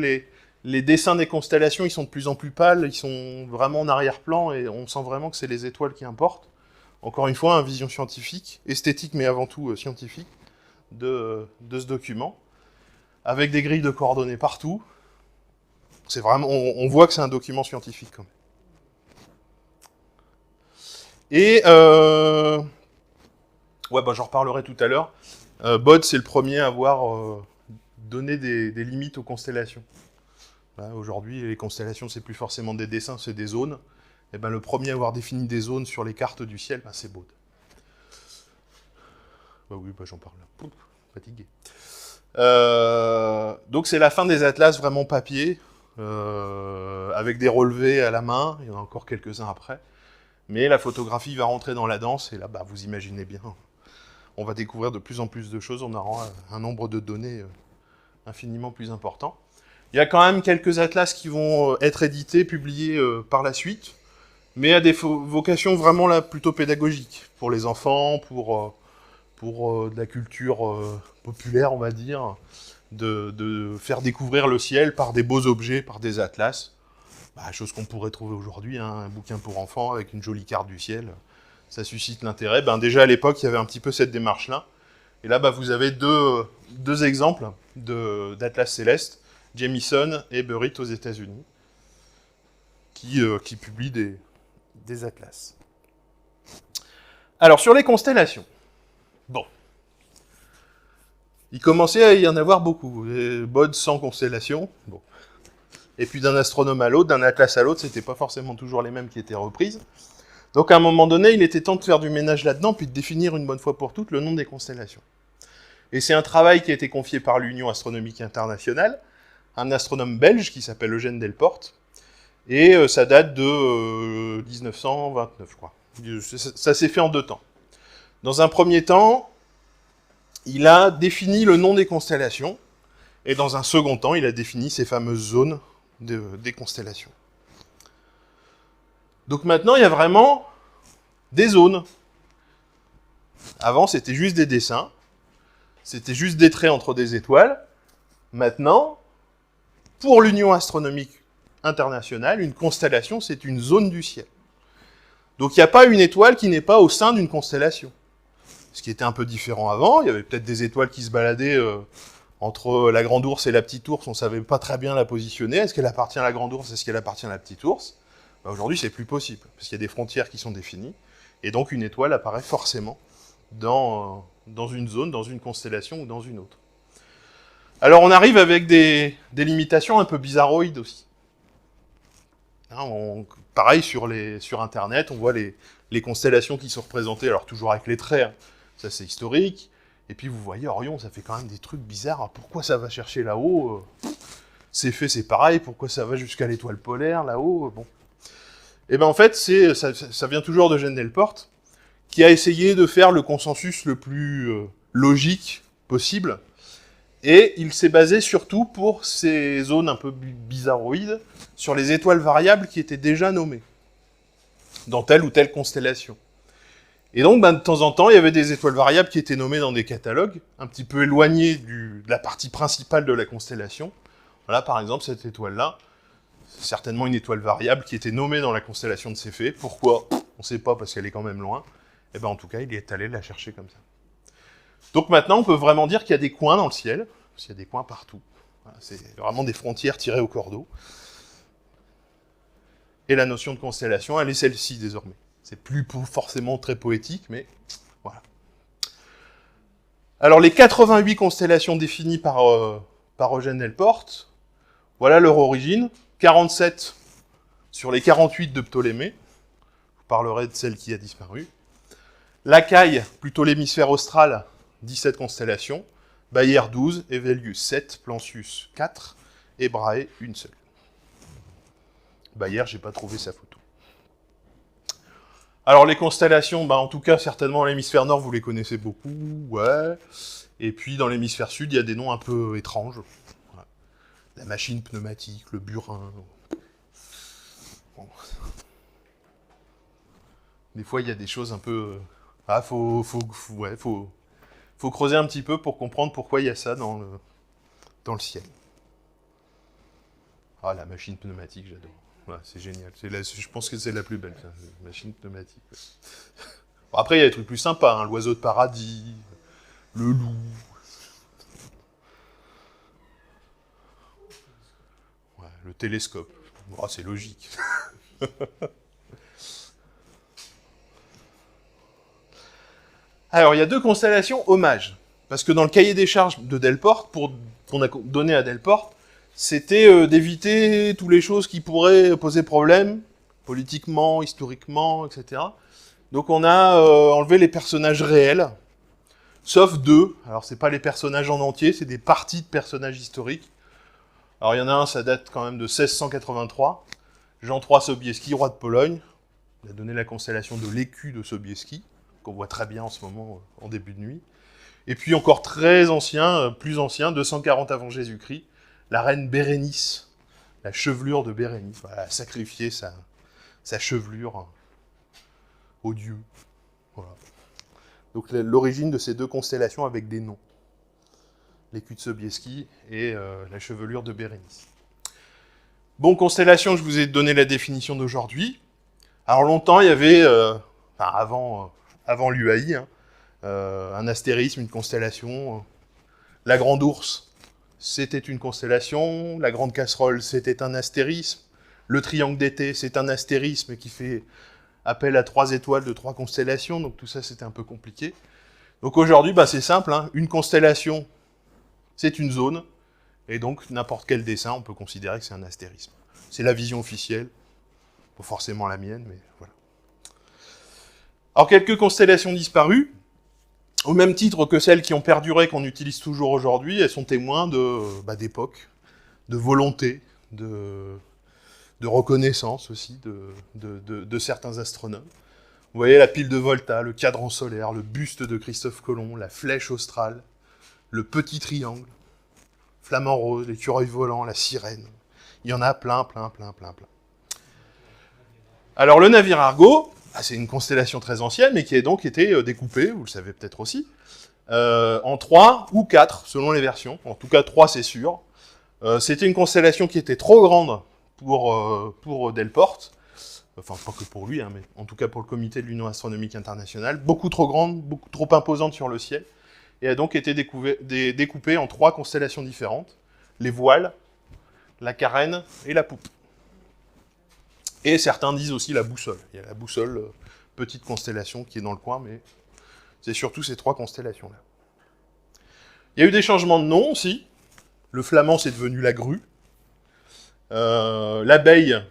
les dessins des constellations, ils sont de plus en plus pâles, ils sont vraiment en arrière-plan et on sent vraiment que c'est les étoiles qui importent. Encore une fois, une vision scientifique, esthétique mais avant tout scientifique de ce document, avec des grilles de coordonnées partout. C'est vraiment, on voit que c'est un document scientifique quand même. Et j'en reparlerai tout à l'heure. Bode, c'est le premier à avoir donné des limites aux constellations. Aujourd'hui, les constellations, c'est plus forcément des dessins, c'est des zones. Et le premier à avoir défini des zones sur les cartes du ciel, c'est Bode. Bah oui, bah j'en parle là. Pouf, fatigué. Donc c'est la fin des atlas vraiment papier, avec des relevés à la main, il y en a encore quelques-uns après. Mais la photographie va rentrer dans la danse, et là, bah, vous imaginez bien, on va découvrir de plus en plus de choses, on aura un nombre de données infiniment plus important. Il y a quand même quelques atlas qui vont être édités, publiés par la suite, mais à des vocations vraiment là plutôt pédagogiques, pour les enfants, pour de la culture populaire, on va dire, de faire découvrir le ciel par des beaux objets, par des atlas. Bah, chose qu'on pourrait trouver aujourd'hui, hein, un bouquin pour enfants avec une jolie carte du ciel, ça suscite l'intérêt. Ben, déjà à l'époque, il y avait un petit peu cette démarche-là. Et là, bah, vous avez deux exemples d'atlas célestes, Jamison et Burritt aux États-Unis, qui publient des atlas. Alors, sur les constellations. Bon. Il commençait à y en avoir beaucoup. Bode 100 constellations. Bon. Et puis d'un astronome à l'autre, d'un atlas à l'autre, c'était pas forcément toujours les mêmes qui étaient reprises. Donc à un moment donné, il était temps de faire du ménage là-dedans, puis de définir une bonne fois pour toutes le nom des constellations. Et c'est un travail qui a été confié par l'Union astronomique internationale, un astronome belge qui s'appelle Eugène Delporte, et ça date de 1929, je crois. Ça s'est fait en 2 temps. Dans un premier temps, il a défini le nom des constellations, et dans un second temps, il a défini ces fameuses zones des constellations. Donc maintenant, il y a vraiment des zones. Avant, c'était juste des dessins, c'était juste des traits entre des étoiles. Maintenant, pour l'Union astronomique internationale, une constellation, c'est une zone du ciel. Donc il n'y a pas une étoile qui n'est pas au sein d'une constellation. Ce qui était un peu différent avant, il y avait peut-être des étoiles qui se baladaient entre la Grande Ourse et la Petite Ourse, on ne savait pas très bien la positionner. Est-ce qu'elle appartient à la Grande Ourse, est-ce qu'elle appartient à la Petite Ourse? Bah, aujourd'hui, c'est plus possible, parce qu'il y a des frontières qui sont définies, et donc une étoile apparaît forcément dans une zone, dans une constellation ou dans une autre. Alors on arrive avec des limitations un peu bizarroïdes aussi. Hein, pareil, sur Internet, on voit les constellations qui sont représentées, alors toujours avec les traits, hein, ça c'est historique, et puis vous voyez Orion, ça fait quand même des trucs bizarres, pourquoi ça va chercher là-haut c'est fait, c'est pareil, pourquoi ça va jusqu'à l'étoile polaire là-haut, bon. Et ben en fait, ça vient toujours d'Eugène Delporte, qui a essayé de faire le consensus le plus logique possible, et il s'est basé surtout pour ces zones un peu bizarroïdes sur les étoiles variables qui étaient déjà nommées dans telle ou telle constellation. Et donc, ben, de temps en temps, il y avait des étoiles variables qui étaient nommées dans des catalogues, un petit peu éloignées de la partie principale de la constellation. Voilà, par exemple, cette étoile-là, c'est certainement une étoile variable qui était nommée dans la constellation de Céphée. Pourquoi? On ne sait pas, parce qu'elle est quand même loin. Et ben, en tout cas, il est allé la chercher comme ça. Donc maintenant, on peut vraiment dire qu'il y a des coins dans le ciel, parce qu'il y a des coins partout. Voilà, c'est vraiment des frontières tirées au cordeau. Et la notion de constellation, elle est celle-ci désormais. C'est plus forcément très poétique, mais voilà. Alors les 88 constellations définies par Eugène Delporte, voilà leur origine. 47 sur les 48 de Ptolémée. Je vous parlerai de celle qui a disparu. La Caille, plutôt l'hémisphère austral, 17 constellations. Bayer 12, Hevelius 7, Plancius 4, et Brahe une seule. Bayer, j'ai pas trouvé sa photo. Alors les constellations, bah, en tout cas certainement l'hémisphère nord, vous les connaissez beaucoup, ouais. Et puis dans l'hémisphère sud, il y a des noms un peu étranges. Voilà. La machine pneumatique, le burin. Bon. Des fois, il y a des choses un peu... Ah, faut creuser un petit peu pour comprendre pourquoi il y a ça dans le ciel. Ah, la machine pneumatique, j'adore. Ouais, c'est génial. Je pense que c'est la plus belle, ça, la machine pneumatique. Ouais. Bon, après, il y a des trucs plus sympas, hein, l'oiseau de paradis, le loup. Ouais, le télescope. Oh, c'est logique. Alors, il y a 2 constellations hommages. Parce que dans le cahier des charges de Delporte, qu'on a donné à Delporte, c'était d'éviter toutes les choses qui pourraient poser problème, politiquement, historiquement, etc. Donc on a enlevé les personnages réels, sauf deux. Alors, c'est pas les personnages en entier, c'est des parties de personnages historiques. Alors, il y en a un, ça date quand même de 1683. Jean III Sobieski, roi de Pologne. Il a donné la constellation de l'écu de Sobieski, qu'on voit très bien en ce moment, en début de nuit. Et puis encore très ancien, plus ancien, 240 avant Jésus-Christ, la reine Bérénice, la chevelure de Bérénice. Voilà, elle a sacrifié sa chevelure aux dieux. Voilà. Donc l'origine de ces deux constellations avec des noms. L'écu de Sobieski et la chevelure de Bérénice. Bon, constellation, je vous ai donné la définition d'aujourd'hui. Alors longtemps, il y avait, avant l'UAI, hein, un astérisme, une constellation. La Grande Ourse, c'était une constellation. La Grande Casserole, c'était un astérisme. Le Triangle d'été, c'est un astérisme qui fait appel à 3 étoiles de 3 constellations. Donc tout ça, c'était un peu compliqué. Donc aujourd'hui, c'est simple. Hein, une constellation, c'est une zone. Et donc, n'importe quel dessin, on peut considérer que c'est un astérisme. C'est la vision officielle. Pas forcément la mienne, mais voilà. Alors, quelques constellations disparues. Au même titre que celles qui ont perduré, qu'on utilise toujours aujourd'hui, elles sont témoins d'époque, de volonté, de reconnaissance aussi de certains astronomes. Vous voyez la pile de Volta, le cadran solaire, le buste de Christophe Colomb, la flèche australe, le petit triangle, Flamand Rose, l'écureuil volant, la sirène. Il y en a plein. Alors le navire Argo, c'est une constellation très ancienne, mais qui a donc été découpée, vous le savez peut-être aussi, en 3 ou 4, selon les versions. En tout cas, 3, c'est sûr. C'était une constellation qui était trop grande pour Delporte. Enfin, pas que pour lui, hein, mais en tout cas pour le comité de l'Union astronomique internationale. Beaucoup trop grande, beaucoup trop imposante sur le ciel. Et a donc été découpée en 3 constellations différentes. Les voiles, la carène et la poupe. Et certains disent aussi la boussole. Il y a la boussole, petite constellation qui est dans le coin, mais c'est surtout ces 3 constellations-là. Il y a eu des changements de nom aussi. Le flamand, c'est devenu la grue. L'abeille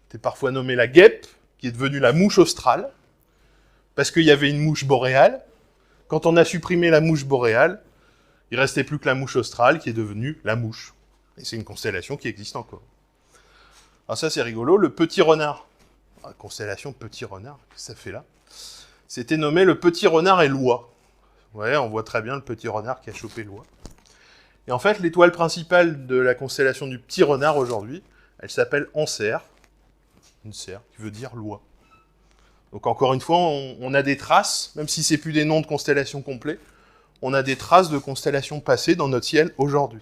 était parfois nommée la guêpe, qui est devenue la mouche australe, parce qu'il y avait une mouche boréale. Quand on a supprimé la mouche boréale, il restait plus que la mouche australe, qui est devenue la mouche. Et c'est une constellation qui existe encore. Alors ça, c'est rigolo. Le petit renard, la constellation petit renard, qu'est-ce que ça fait là? C'était nommé le petit renard et l'oie. Ouais, on voit très bien le petit renard qui a chopé l'oie. Et en fait, l'étoile principale de la constellation du petit renard aujourd'hui, elle s'appelle Anser. Une serre, qui veut dire l'oie. Donc encore une fois, on a des traces, même si c'est plus des noms de constellations complets, on a des traces de constellations passées dans notre ciel aujourd'hui.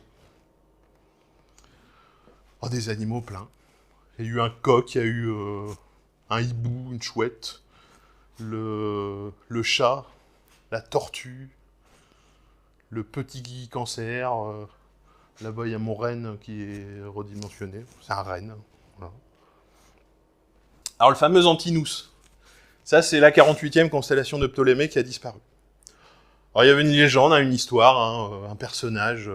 Oh, des animaux pleins. Il y a eu un coq, il y a eu un hibou, une chouette, le chat, la tortue, le petit cancer. Là-bas, il y a mon renne qui est redimensionné. C'est un renne. Voilà. Alors, le fameux Antinous. Ça, c'est la 48e constellation de Ptolémée qui a disparu. Alors, il y avait une légende, une histoire, un personnage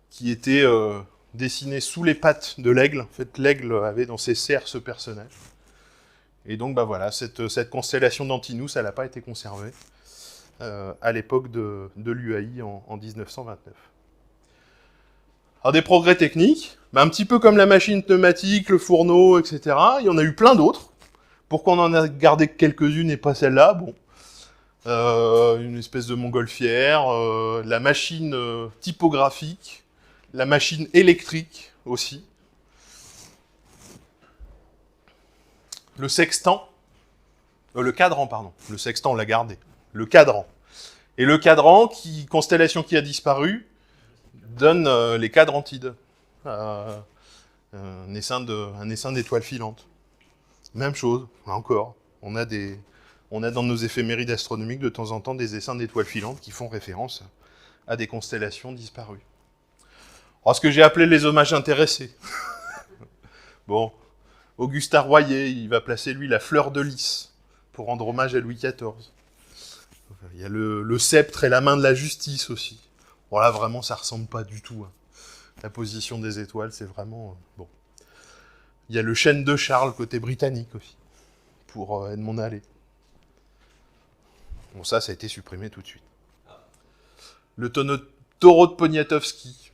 qui était dessiné sous les pattes de l'aigle. En fait, l'aigle avait dans ses serres ce personnage. Et donc, voilà, cette constellation d'Antinous, elle n'a pas été conservée à l'époque de l'UAI en 1929. Alors, des progrès techniques, un petit peu comme la machine pneumatique, le fourneau, etc. Il y en a eu plein d'autres. Pourquoi on en a gardé que quelques-unes et pas celle-là? Bon. Une espèce de montgolfière, la machine typographique, la machine électrique aussi. Le sextant, le cadran, pardon. Le sextant, on l'a gardé. Le cadran. Et le cadran, constellation qui a disparu, donne les cadrantides. Un essaim d'étoiles filantes. Même chose, là encore. On a dans nos éphémérides astronomiques de temps en temps des essaims d'étoiles filantes qui font référence à des constellations disparues. Alors, ce que j'ai appelé les hommages intéressés. Bon, Augustin Royer, il va placer, lui, la fleur de lys pour rendre hommage à Louis XIV. Il y a le sceptre et la main de la justice aussi. Bon, là, vraiment, ça ressemble pas du tout. La position des étoiles, c'est vraiment... bon. Il y a le chêne de Charles, côté britannique aussi, pour Edmond Halley. Bon, ça a été supprimé tout de suite. Le taureau de Poniatowski.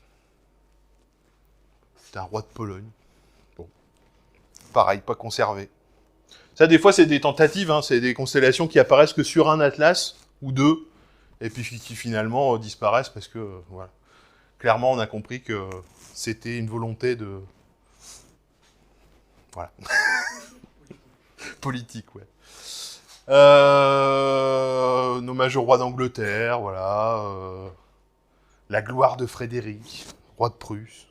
C'est un roi de Pologne. Bon. Pareil, pas conservé. Ça, des fois, c'est des tentatives, hein, c'est des constellations qui apparaissent que sur un atlas, ou deux, et puis qui finalement disparaissent parce que, voilà. Clairement, on a compris que c'était une volonté de... Voilà. Politique, ouais. Hommage au roi d'Angleterre, voilà. La gloire de Frédéric, roi de Prusse.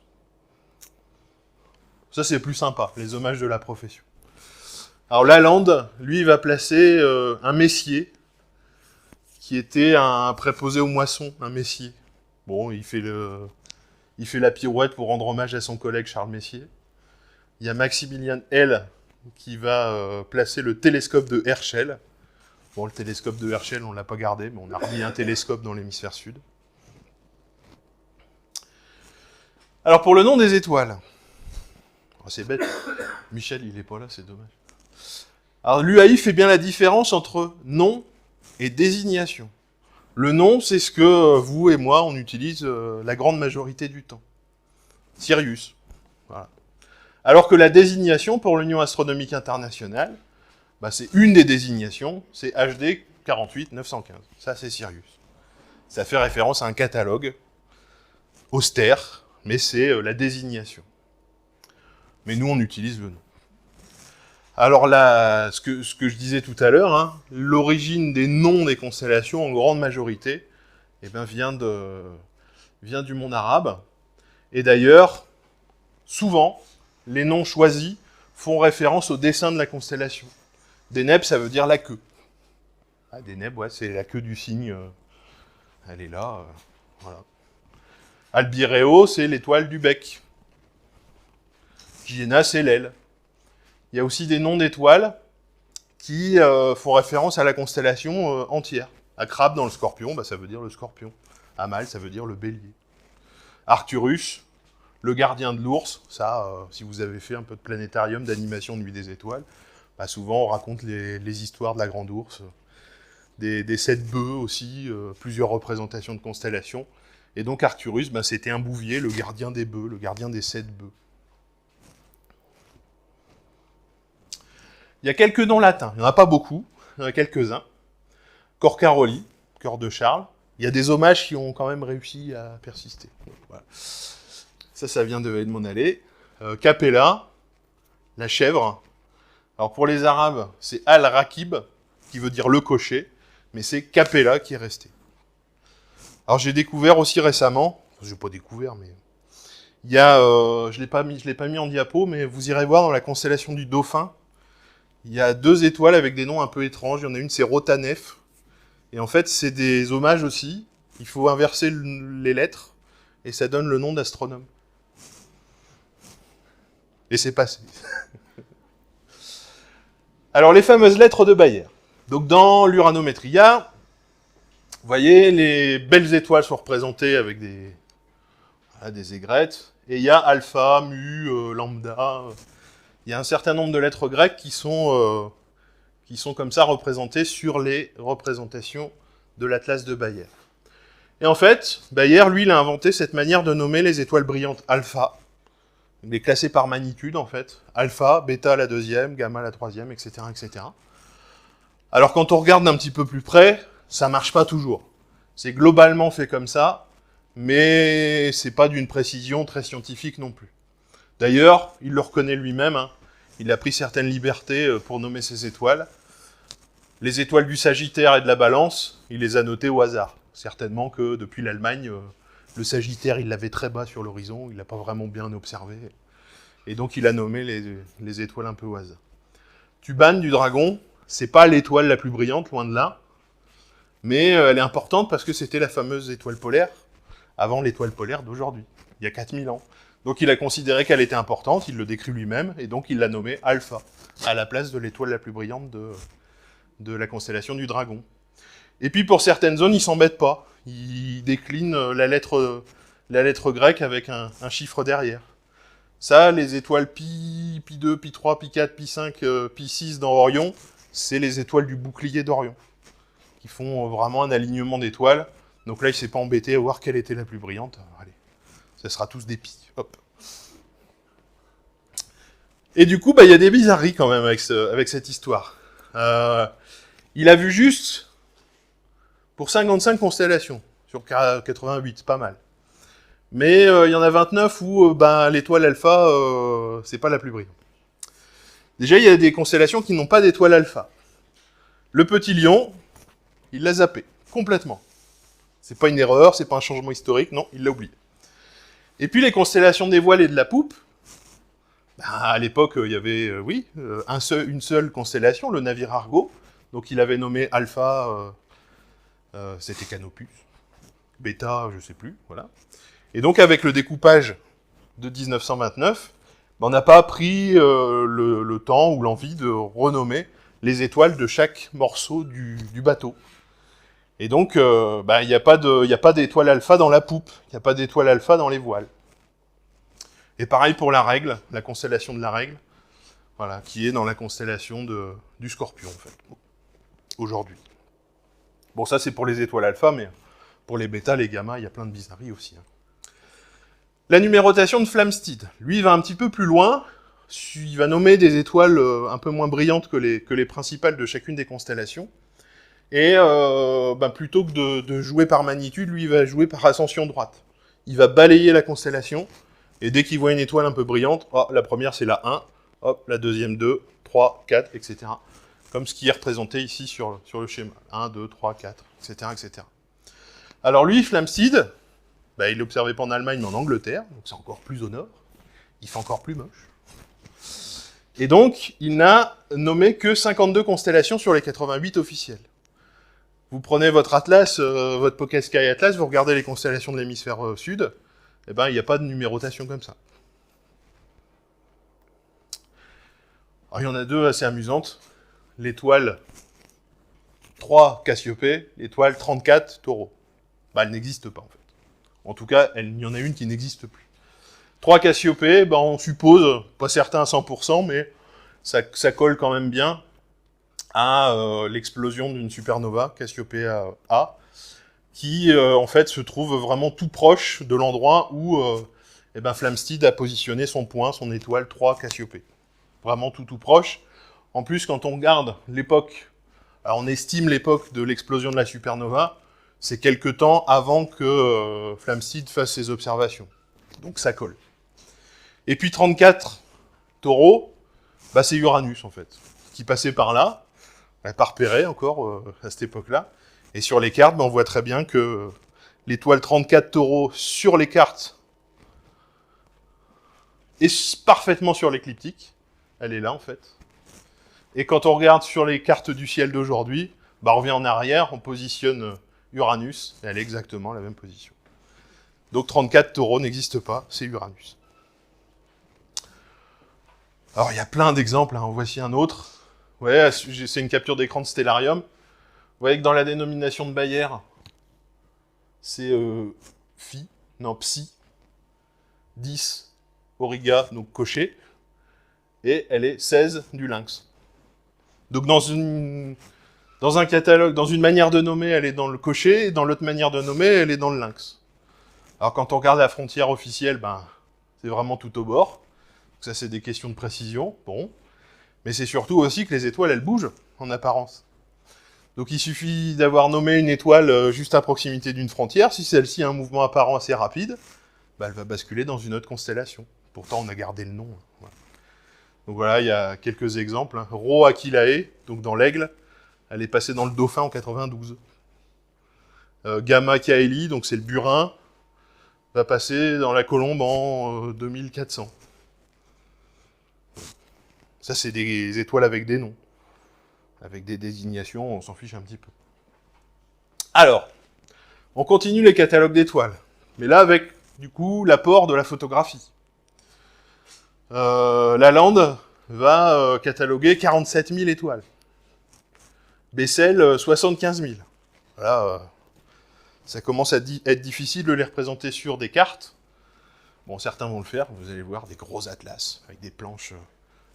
Ça, c'est plus sympa, les hommages de la profession. Alors, Lalande, lui, va placer un messier, qui était un préposé aux moissons, un messier. Bon, il fait la pirouette pour rendre hommage à son collègue Charles Messier. Il y a Maximilien L qui va placer le télescope de Herschel. Bon, le télescope de Herschel, on ne l'a pas gardé, mais on a remis un télescope dans l'hémisphère sud. Alors, pour le nom des étoiles. Oh, c'est bête. Michel, il n'est pas là, c'est dommage. Alors, l'UAI fait bien la différence entre nom et désignation. Le nom, c'est ce que vous et moi, on utilise la grande majorité du temps. Sirius. Voilà. Alors que la désignation pour l'Union astronomique internationale, bah, c'est une des désignations, c'est HD 48915. Ça, c'est Sirius. Ça fait référence à un catalogue austère, mais c'est la désignation. Mais nous, on utilise le nom. Alors là, ce que je disais tout à l'heure, hein, l'origine des noms des constellations, en grande majorité, eh ben, vient du monde arabe. Et d'ailleurs, souvent, les noms choisis font référence au dessin de la constellation. Deneb, ça veut dire la queue. Ah, Deneb, ouais, c'est la queue du cygne. Elle est là. Voilà. Albireo, c'est l'étoile du bec. Gienah, c'est l'aile. Il y a aussi des noms d'étoiles qui font référence à la constellation entière. Acrabe dans le Scorpion, bah, ça veut dire le Scorpion. Amal, ça veut dire le Bélier. Arcturus, le gardien de l'ours. Ça, si vous avez fait un peu de planétarium, d'animation de Nuit des étoiles, bah, souvent on raconte les histoires de la grande ours. Des 7 bœufs aussi, plusieurs représentations de constellations. Et donc Arcturus, bah, c'était un bouvier, le gardien des bœufs, le gardien des 7 bœufs. Il y a quelques noms latins, il n'y en a pas beaucoup, il y en a quelques-uns. Cor Caroli, cœur de Charles. Il y a des hommages qui ont quand même réussi à persister. Voilà. Ça vient de Edmond Halley. Capella, la chèvre. Alors pour les Arabes, c'est Al-Rakib, qui veut dire le cocher, mais c'est Capella qui est resté. Alors j'ai découvert aussi récemment, je n'ai pas découvert, mais il y a, je l'ai pas mis en diapo, mais vous irez voir dans la constellation du Dauphin, il y a 2 étoiles avec des noms un peu étranges. Il y en a une, c'est Rotanef. Et en fait, c'est des hommages aussi. Il faut inverser les lettres, et ça donne le nom d'astronome. Et c'est passé. Alors, les fameuses lettres de Bayer. Donc, dans l'uranométria, vous voyez, les belles étoiles sont représentées avec des aigrettes. Et il y a alpha, mu, lambda. Il y a un certain nombre de lettres grecques qui sont comme ça représentées sur les représentations de l'Atlas de Bayer. Et en fait, Bayer, lui, il a inventé cette manière de nommer les étoiles brillantes alpha. Il les classait par magnitude, en fait. Alpha, bêta la deuxième, gamma la troisième, etc., etc. Alors, quand on regarde d'un petit peu plus près, ça marche pas toujours. C'est globalement fait comme ça, mais c'est pas d'une précision très scientifique non plus. D'ailleurs, il le reconnaît lui-même, hein. Il a pris certaines libertés pour nommer ses étoiles. Les étoiles du Sagittaire et de la Balance, il les a notées au hasard. Certainement que depuis l'Allemagne, le Sagittaire, il l'avait très bas sur l'horizon, il l'a pas vraiment bien observé. Et donc il a nommé les étoiles un peu au hasard. Tuban du Dragon, c'est pas l'étoile la plus brillante, loin de là, mais elle est importante parce que c'était la fameuse étoile polaire, avant l'étoile polaire d'aujourd'hui, il y a 4000 ans. Donc il a considéré qu'elle était importante, il le décrit lui-même, et donc il l'a nommée Alpha, à la place de l'étoile la plus brillante de la constellation du Dragon. Et puis pour certaines zones, il s'embête pas. Il décline la lettre grecque avec un chiffre derrière. Ça, les étoiles Pi, Pi 2, Pi 3, Pi 4, Pi 5, Pi 6 dans Orion, c'est les étoiles du bouclier d'Orion, qui font vraiment un alignement d'étoiles. Donc là, il s'est pas embêté à voir quelle était la plus brillante. Allez, ça sera tous des pi. Hop. Et du coup, il y a des bizarreries quand même avec cette histoire. Il a vu juste pour 55 constellations sur 88, pas mal. Mais il y en a 29 où l'étoile alpha, c'est pas la plus brillante. Déjà, il y a des constellations qui n'ont pas d'étoile alpha. Le petit lion, il l'a zappé, complètement. C'est pas une erreur, c'est pas un changement historique, non, il l'a oublié. Et puis les constellations des voiles et de la poupe, à l'époque, il y avait, une seule constellation, le navire Argo, donc il avait nommé Alpha, c'était Canopus, Beta, je sais plus, voilà. Et donc avec le découpage de 1929, on n'a pas pris le temps ou l'envie de renommer les étoiles de chaque morceau du bateau. Et donc, il n'y a pas d'étoile alpha dans la poupe, il n'y a pas d'étoile alpha dans les voiles. Et pareil pour la règle, la constellation de la règle, voilà, qui est dans la constellation du Scorpion, en fait, aujourd'hui. Bon, ça c'est pour les étoiles alpha, mais pour les bêta, les gamma, il y a plein de bizarreries aussi. Hein. La numérotation de Flamsteed, lui, va un petit peu plus loin. Il va nommer des étoiles un peu moins brillantes que les principales de chacune des constellations. Et plutôt que de jouer par magnitude, lui, il va jouer par ascension droite. Il va balayer la constellation, et dès qu'il voit une étoile un peu brillante, la première c'est la 1, hop, la deuxième 2, 3, 4, etc. Comme ce qui est représenté ici sur le schéma. 1, 2, 3, 4, etc. etc. Alors lui, Flamsteed, il l'observait pas en Allemagne, mais en Angleterre, donc c'est encore plus au nord. Il fait encore plus moche. Et donc, il n'a nommé que 52 constellations sur les 88 officielles. Vous prenez votre Atlas, votre Pocket Sky Atlas, vous regardez les constellations de l'hémisphère sud, il n'y a pas de numérotation comme ça. Alors, il y en a deux assez amusantes. L'étoile 3 Cassiopée, l'étoile 34 Taureau. Elle n'existe pas, en fait. En tout cas, il y en a une qui n'existe plus. 3 Cassiopée, on suppose, pas certain à 100%, mais ça colle quand même bien à l'explosion d'une supernova, Cassiopée A, qui, en fait, se trouve vraiment tout proche de l'endroit où Flamsteed a positionné son point, son étoile 3 Cassiopée. Vraiment tout proche. En plus, quand on regarde l'époque, alors on estime l'époque de l'explosion de la supernova, c'est quelque temps avant que Flamsteed fasse ses observations. Donc ça colle. Et puis 34 Taureau, c'est Uranus en fait, qui passait par là, pas repéré encore à cette époque-là. Et sur les cartes, on voit très bien que l'étoile 34 Taureau sur les cartes est parfaitement sur l'écliptique. Elle est là en fait. Et quand on regarde sur les cartes du ciel d'aujourd'hui, on revient en arrière, on positionne Uranus, et elle est exactement à la même position. Donc 34 Taureau n'existe pas, c'est Uranus. Alors il y a plein d'exemples, hein. Voici un autre. Ouais, c'est une capture d'écran de Stellarium. Vous voyez que dans la dénomination de Bayer, c'est Psi, 10 Auriga, donc cocher, et elle est 16 du lynx. Donc dans un catalogue, dans une manière de nommer, elle est dans le cocher, et dans l'autre manière de nommer, elle est dans le lynx. Alors quand on regarde la frontière officielle, c'est vraiment tout au bord. Donc ça, c'est des questions de précision, bon. Mais c'est surtout aussi que les étoiles, elles bougent, en apparence. Donc il suffit d'avoir nommé une étoile juste à proximité d'une frontière. Si celle-ci a un mouvement apparent assez rapide, elle va basculer dans une autre constellation. Pourtant, on a gardé le nom. Voilà. Donc voilà, il y a quelques exemples. Rho Aquilae, donc dans l'Aigle, elle est passée dans le Dauphin en 92. Gamma Caeli, donc c'est le Burin, va passer dans la Colombe en 2400. Ça, c'est des étoiles avec des noms. Avec des désignations, on s'en fiche un petit peu. Alors, on continue les catalogues d'étoiles. Mais là, avec, du coup, l'apport de la photographie. Lalande va cataloguer 47 000 étoiles. Bessel, 75 000. Voilà, ça commence à être difficile de les représenter sur des cartes. Bon, certains vont le faire, vous allez voir, des gros atlas, avec des planches,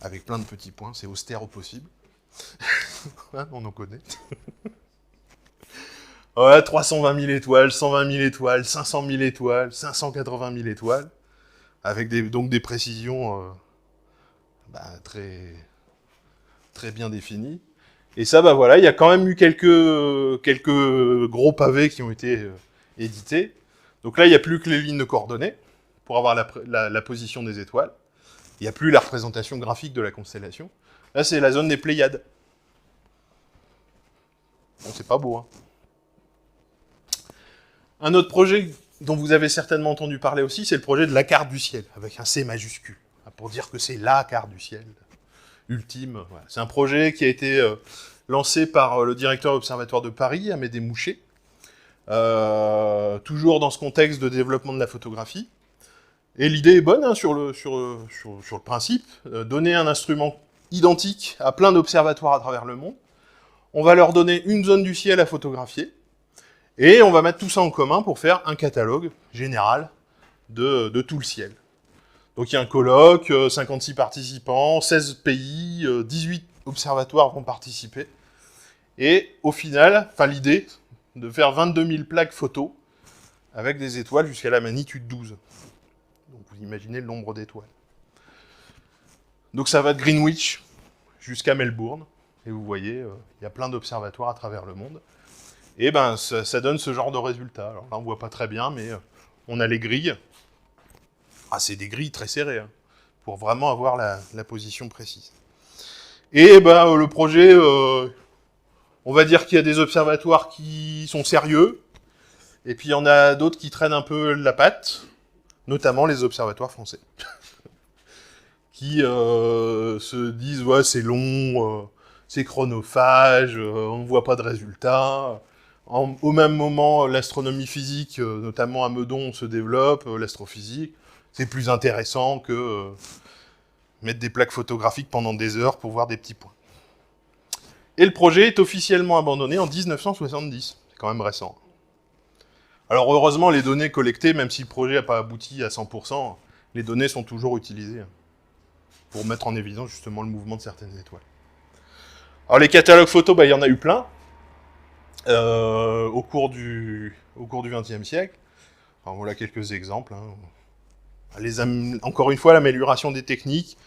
avec plein de petits points, c'est austère au possible. On en connaît. Ouais, 320 000 étoiles, 120 000 étoiles, 500 000 étoiles, 580 000 étoiles, avec donc des précisions très, très bien définies. Et ça, bah voilà, il y a quand même eu quelques gros pavés qui ont été édités. Donc là, il n'y a plus que les lignes de coordonnées pour avoir la position des étoiles. Il n'y a plus la représentation graphique de la constellation. Là, c'est la zone des Pléiades. Bon, c'est pas beau, hein. Un autre projet dont vous avez certainement entendu parler aussi, c'est le projet de la carte du ciel, avec un C majuscule, pour dire que c'est la carte du ciel ultime. Voilà. C'est un projet qui a été lancé par le directeur observatoire de Paris, Amédée Mouchet, toujours dans ce contexte de développement de la photographie. Et l'idée est bonne hein, sur le principe, donner un instrument identique à plein d'observatoires à travers le monde. On va leur donner une zone du ciel à photographier, et on va mettre tout ça en commun pour faire un catalogue général de tout le ciel. Donc il y a un colloque, 56 participants, 16 pays, 18 observatoires vont participer. Et au final, l'idée de faire 22 000 plaques photos avec des étoiles jusqu'à la magnitude 12. Donc vous imaginez le nombre d'étoiles. Donc ça va de Greenwich jusqu'à Melbourne. Et vous voyez, il y a plein d'observatoires à travers le monde. Et ben ça donne ce genre de résultat. Alors là on voit pas très bien, mais on a les grilles. Ah, c'est des grilles très serrées, hein, pour vraiment avoir la position précise. Et ben le projet, on va dire qu'il y a des observatoires qui sont sérieux, et puis il y en a d'autres qui traînent un peu la patte, notamment les observatoires français, qui se disent ouais c'est long, c'est chronophage, on ne voit pas de résultats. Au même moment, l'astronomie physique, notamment à Meudon, se développe, l'astrophysique. C'est plus intéressant que mettre des plaques photographiques pendant des heures pour voir des petits points. Et le projet est officiellement abandonné en 1970. C'est quand même récent. Alors heureusement, les données collectées, même si le projet n'a pas abouti à 100%, les données sont toujours utilisées pour mettre en évidence justement le mouvement de certaines étoiles. Alors les catalogues photos, il y en a eu plein au cours du XXe siècle. Alors, voilà quelques exemples. Encore une fois, l'amélioration des techniques,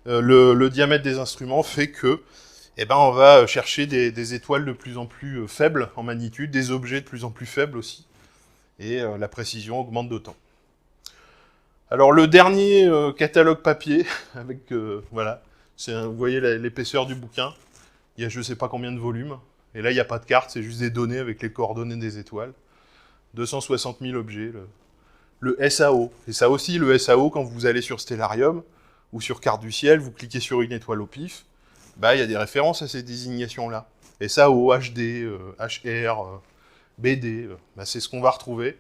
le diamètre des instruments fait que on va chercher des étoiles de plus en plus faibles en magnitude, des objets de plus en plus faibles aussi, et la précision augmente d'autant. Alors le dernier catalogue papier, avec voilà, vous voyez l'épaisseur du bouquin, il y a je ne sais pas combien de volumes, et là il n'y a pas de carte, c'est juste des données avec les coordonnées des étoiles. 260 000 objets, le SAO. Et ça aussi, le SAO, quand vous allez sur Stellarium ou sur Carte du ciel, vous cliquez sur une étoile au pif, il y a des références à ces désignations-là. SAO, HD, HR, BD, c'est ce qu'on va retrouver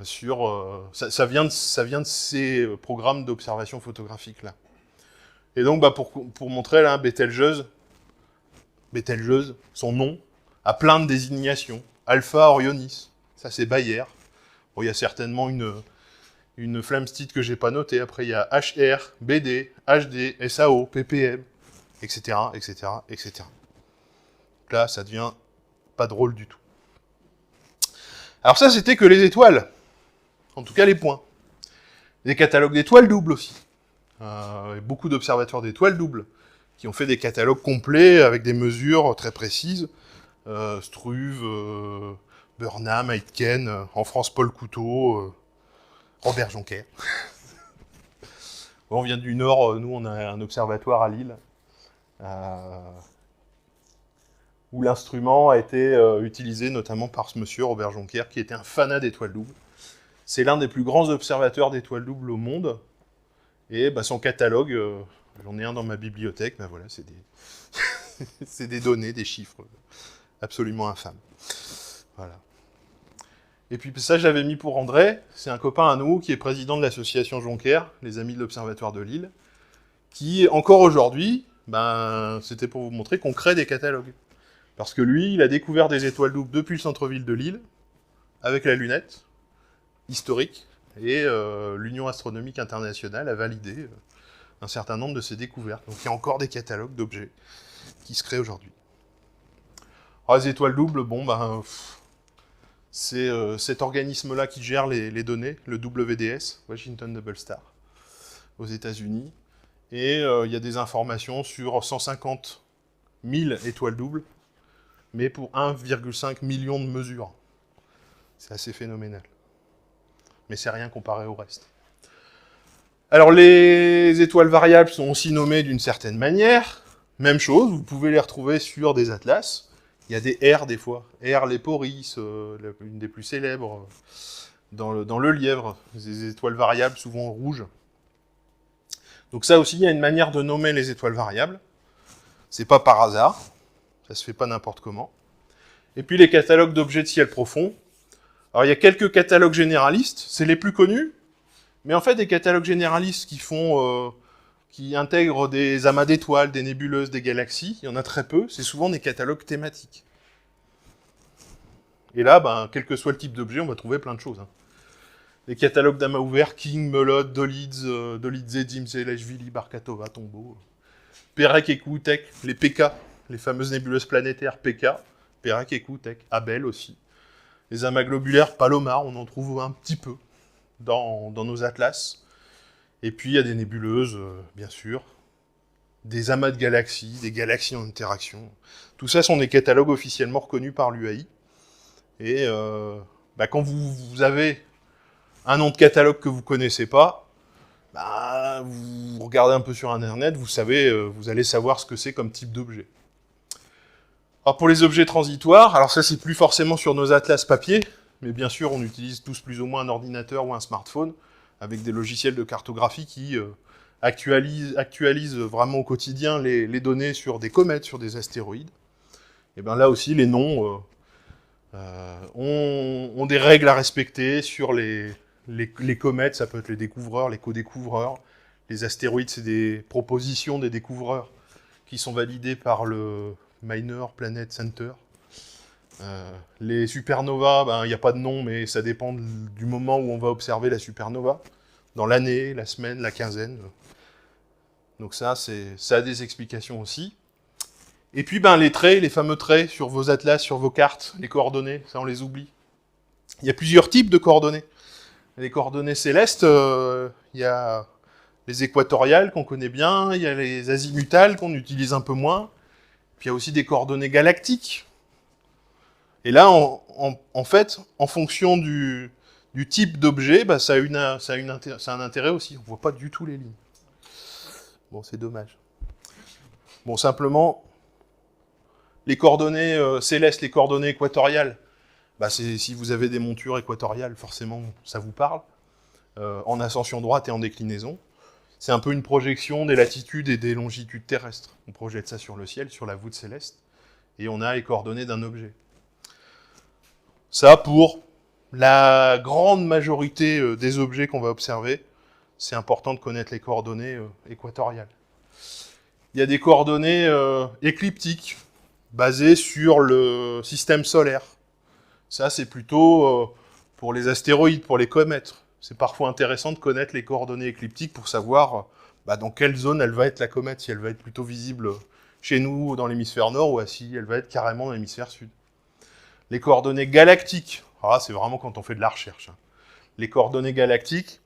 sur... ça vient de ces programmes d'observation photographique-là. Et donc, pour montrer, là, Betelgeuse, son nom, a plein de désignations. Alpha Orionis, ça c'est Bayer. Bon, il y a certainement une Flamsteed que j'ai pas notée. Après, il y a HR, BD, HD, SAO, PPM, etc., etc., etc. Donc là, ça devient pas drôle du tout. Alors ça, c'était que les étoiles. En tout cas, les points. Des catalogues d'étoiles doubles aussi. Beaucoup d'observateurs d'étoiles doubles qui ont fait des catalogues complets avec des mesures très précises. Struve, Burnham, Aitken, en France, Paul Couteau, Robert Jonquer. On vient du Nord, nous on a un observatoire à Lille, où l'instrument a été utilisé notamment par ce monsieur Robert Jonquer, qui était un fanat d'étoiles doubles. C'est l'un des plus grands observateurs d'étoiles doubles au monde, et son catalogue, j'en ai un dans ma bibliothèque, voilà, c'est des... c'est des données, des chiffres absolument infâmes. Voilà. Et puis ça, j'avais mis pour André, c'est un copain à nous qui est président de l'association Jonquer, les Amis de l'Observatoire de Lille, qui, encore aujourd'hui, c'était pour vous montrer qu'on crée des catalogues. Parce que lui, il a découvert des étoiles doubles depuis le centre-ville de Lille, avec la lunette, historique, et l'Union astronomique internationale a validé un certain nombre de ses découvertes. Donc il y a encore des catalogues d'objets qui se créent aujourd'hui. Alors les étoiles doubles, C'est cet organisme-là qui gère les données, le WDS, Washington Double Star, aux États-Unis. Et il y a des informations sur 150 000 étoiles doubles, mais pour 1,5 million de mesures. C'est assez phénoménal. Mais c'est rien comparé au reste. Alors les étoiles variables sont aussi nommées d'une certaine manière. Même chose, vous pouvez les retrouver sur des atlas. Il y a des R des fois. R Léporis, une des plus célèbres, dans le lièvre. Des étoiles variables, souvent rouges. Donc ça aussi, il y a une manière de nommer les étoiles variables. C'est pas par hasard. Ça se fait pas n'importe comment. Et puis les catalogues d'objets de ciel profond. Alors il y a quelques catalogues généralistes, c'est les plus connus. Mais en fait, des catalogues généralistes qui intègrent des amas d'étoiles, des nébuleuses, des galaxies, il y en a très peu. C'est souvent des catalogues thématiques. Et là, ben, quel que soit le type d'objet, on va trouver plein de choses. Hein. Les catalogues d'amas ouverts, King, Melod, Dolids, Dolidze, Dimse, Leshvili, Barkatova, Tombeau, Perek et Koutek, les PK, les fameuses nébuleuses planétaires PK, Perek et Koutek, Abel aussi. Les amas globulaires, Palomar, on en trouve un petit peu dans nos atlas. Et puis il y a des nébuleuses, bien sûr, des amas de galaxies, des galaxies en interaction. Tout ça sont des catalogues officiellement reconnus par l'UAI. Et quand vous avez un nom de catalogue que vous ne connaissez pas, vous regardez un peu sur Internet, vous allez savoir ce que c'est comme type d'objet. Alors pour les objets transitoires, alors ça c'est plus forcément sur nos atlas papier, mais bien sûr on utilise tous plus ou moins un ordinateur ou un smartphone, avec des logiciels de cartographie qui actualisent vraiment au quotidien les données sur des comètes, sur des astéroïdes. Et bien là aussi les noms ont des règles à respecter sur les comètes, ça peut être les découvreurs, les co-découvreurs. Les astéroïdes, c'est des propositions des découvreurs qui sont validées par le Minor Planet Center. Les supernovas, il n'y a pas de nom, mais ça dépend du moment où on va observer la supernova. Dans l'année, la semaine, la quinzaine. Donc ça a des explications aussi. Et puis les traits, les fameux traits sur vos atlas, sur vos cartes, les coordonnées, ça on les oublie. Il y a plusieurs types de coordonnées. Les coordonnées célestes, il y a les équatoriales qu'on connaît bien, il y a les azimutales qu'on utilise un peu moins, puis il y a aussi des coordonnées galactiques. Et là, en fait, en fonction du type d'objet, ça a un intérêt aussi. On ne voit pas du tout les lignes. Bon, c'est dommage. Bon, simplement, les coordonnées célestes, les coordonnées équatoriales, si vous avez des montures équatoriales, forcément, ça vous parle. En ascension droite et en déclinaison. C'est un peu une projection des latitudes et des longitudes terrestres. On projette ça sur le ciel, sur la voûte céleste, et on a les coordonnées d'un objet. Ça, pour la grande majorité des objets qu'on va observer, c'est important de connaître les coordonnées équatoriales. Il y a des coordonnées écliptiques, basées sur le système solaire. Ça, c'est plutôt pour les astéroïdes, pour les comètes. C'est parfois intéressant de connaître les coordonnées écliptiques pour savoir dans quelle zone elle va être la comète, si elle va être plutôt visible chez nous dans l'hémisphère nord ou si elle va être carrément dans l'hémisphère sud. Les coordonnées galactiques, c'est vraiment quand on fait de la recherche. Hein. Les coordonnées galactiques,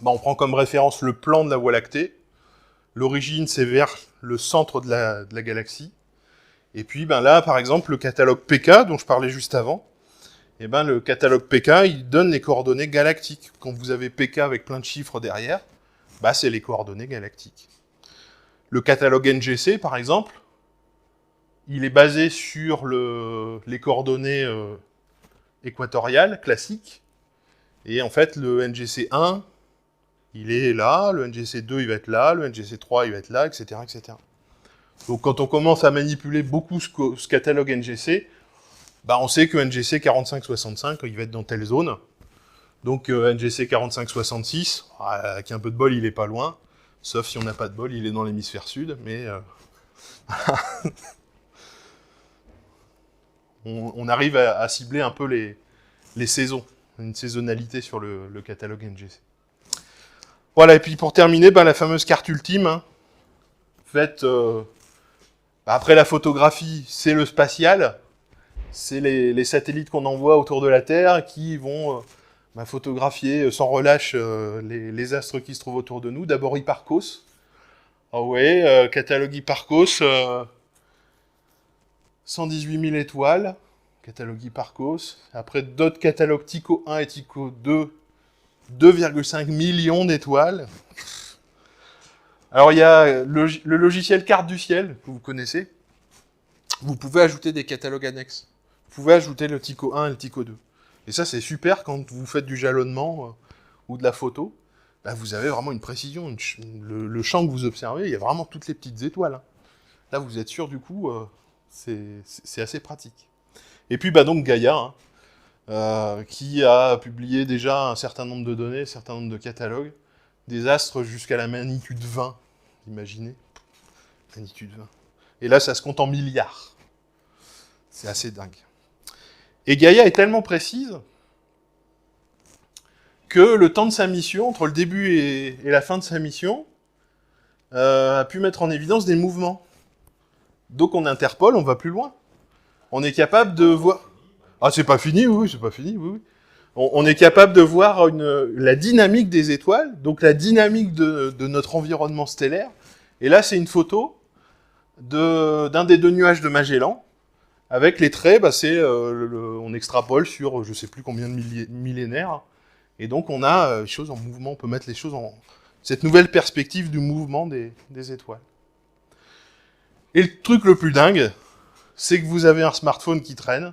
on prend comme référence le plan de la Voie lactée. L'origine, c'est vers le centre de la galaxie. Et puis là, par exemple, le catalogue PK, dont je parlais juste avant, le catalogue PK, il donne les coordonnées galactiques. Quand vous avez PK avec plein de chiffres derrière, c'est les coordonnées galactiques. Le catalogue NGC, par exemple, il est basé sur les coordonnées équatoriales, classiques. Et en fait, le NGC 1, il est là, le NGC 2, il va être là, le NGC 3, il va être là, etc., etc. Donc quand on commence à manipuler beaucoup ce catalogue NGC, on sait que NGC 4565, il va être dans telle zone. Donc NGC 4566, avec un peu de bol, il est pas loin. Sauf si on n'a pas de bol, il est dans l'hémisphère sud. Mais on arrive à cibler un peu les saisons. Une saisonnalité sur le catalogue NGC. Voilà, et puis pour terminer, la fameuse carte ultime, hein, faite... après la photographie, c'est le spatial. c'est les satellites qu'on envoie autour de la Terre qui vont photographier sans relâche les astres qui se trouvent autour de nous. D'abord Hipparcos. Ah ouais, catalogue Hipparcos, 118 000 étoiles, catalogue Hipparcos. Après d'autres catalogues Tycho 1 et Tycho 2, 2,5 millions d'étoiles. Alors il y a le logiciel Carte du ciel, que vous connaissez. Vous pouvez ajouter des catalogues annexes. Vous pouvez ajouter le Tycho 1 et le Tycho 2. Et ça, c'est super quand vous faites du jalonnement ou de la photo. Là, vous avez vraiment une précision. Le champ que vous observez, il y a vraiment toutes les petites étoiles. Hein. Là, vous êtes sûr, du coup, c'est assez pratique. Et puis, donc, Gaïa, hein, qui a publié déjà un certain nombre de données, un certain nombre de catalogues, des astres jusqu'à la magnitude 20. Imaginez. Magnitude 20. Et là, ça se compte en milliards. C'est assez dingue. Et Gaïa est tellement précise que le temps de sa mission, entre le début et la fin de sa mission, a pu mettre en évidence des mouvements. Donc on interpole, on va plus loin. On est capable de voir... Ah, c'est pas fini, oui, c'est pas fini, oui. On est capable de voir la dynamique des étoiles, donc la dynamique de notre environnement stellaire. Et là, c'est une photo d'un des deux nuages de Magellan. Avec les traits, on extrapole sur je sais plus combien de millénaires. Et donc on a les choses en mouvement, on peut mettre les choses en... cette nouvelle perspective du mouvement des étoiles. Et le truc le plus dingue, c'est que vous avez un smartphone qui traîne.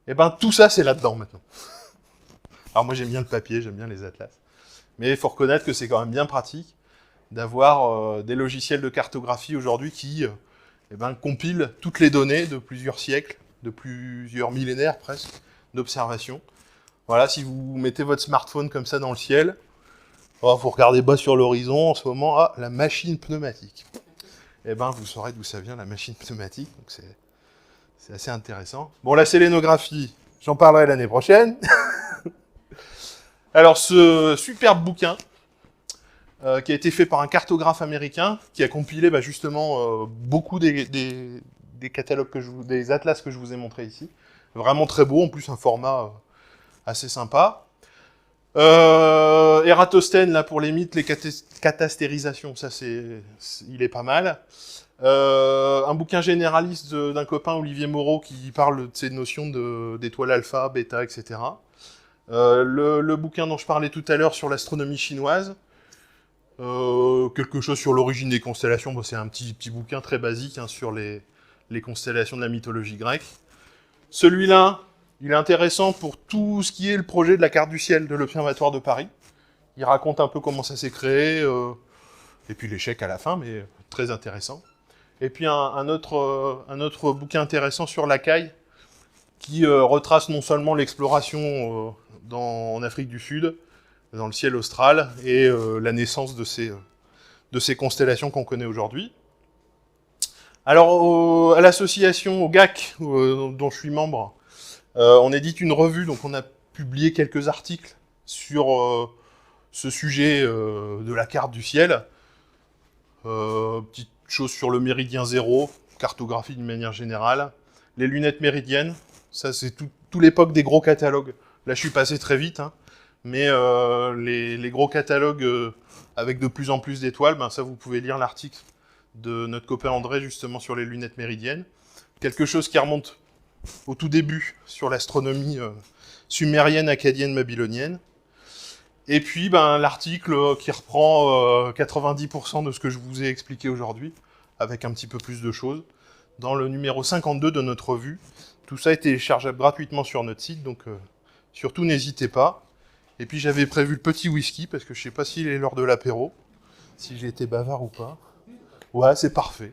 Et tout ça, c'est là-dedans maintenant. Alors moi j'aime bien le papier, j'aime bien les atlas. Mais il faut reconnaître que c'est quand même bien pratique d'avoir des logiciels de cartographie aujourd'hui qui compilent toutes les données de plusieurs siècles, de plusieurs millénaires presque, d'observation. Voilà, si vous mettez votre smartphone comme ça dans le ciel, vous regardez bas sur l'horizon en ce moment, la machine pneumatique. Vous saurez d'où ça vient, la machine pneumatique, donc c'est assez intéressant. Bon, la sélénographie, j'en parlerai l'année prochaine. Alors, ce superbe bouquin, qui a été fait par un cartographe américain, qui a compilé justement beaucoup des catalogues, des atlas que je vous ai montrés ici. Vraiment très beau, en plus un format assez sympa. Ératosthène, là, pour les mythes, les catastérisations, ça, il est pas mal. Un bouquin généraliste d'un copain, Olivier Moreau, qui parle de ces notions d'étoiles alpha, bêta, etc. Le bouquin dont je parlais tout à l'heure sur l'astronomie chinoise. Quelque chose sur l'origine des constellations, c'est un petit bouquin très basique sur les constellations de la mythologie grecque. Celui-là, il est intéressant pour tout ce qui est le projet de la carte du ciel de l'Observatoire de Paris. Il raconte un peu comment ça s'est créé, et puis l'échec à la fin, mais très intéressant. Et puis un autre bouquin intéressant sur la caille, qui retrace non seulement l'exploration en Afrique du Sud, dans le ciel austral, et la naissance de ces constellations qu'on connaît aujourd'hui. Alors, à l'association, au GAC, dont je suis membre, on édite une revue, donc on a publié quelques articles sur ce sujet de la carte du ciel. Petite chose sur le méridien zéro, cartographie d'une manière générale. Les lunettes méridiennes, ça c'est tout l'époque des gros catalogues. Là, je suis passé très vite, mais les gros catalogues avec de plus en plus d'étoiles, ça vous pouvez lire l'article de notre copain André justement sur les lunettes méridiennes. Quelque chose qui remonte au tout début sur l'astronomie sumérienne, akkadienne, babylonienne. Et puis l'article qui reprend 90% de ce que je vous ai expliqué aujourd'hui, avec un petit peu plus de choses, dans le numéro 52 de notre revue. Tout ça est téléchargeable gratuitement sur notre site, donc surtout n'hésitez pas. Et puis j'avais prévu le petit whisky, parce que je sais pas s'il est l'heure de l'apéro, si j'ai été bavard ou pas. Ouais, c'est parfait.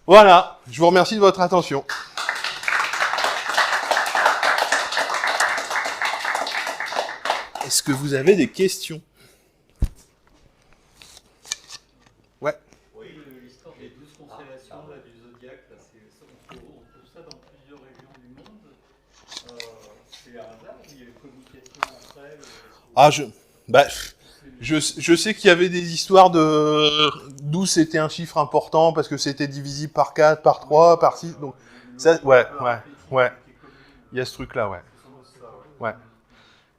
Voilà, je vous remercie de votre attention. Est-ce que vous avez des questions? Ouais. Oui, l'histoire des 12 constellations là, du zodiaque, là, on trouve ça dans plusieurs régions du monde. C'est un hasard, il y a une communication entre elles. Je sais qu'il y avait des histoires de 12 c'était un chiffre important parce que c'était divisible par 4, par 3, par 6. Donc ça, ouais. Ouais. Il y a ce truc-là, ouais. Ouais.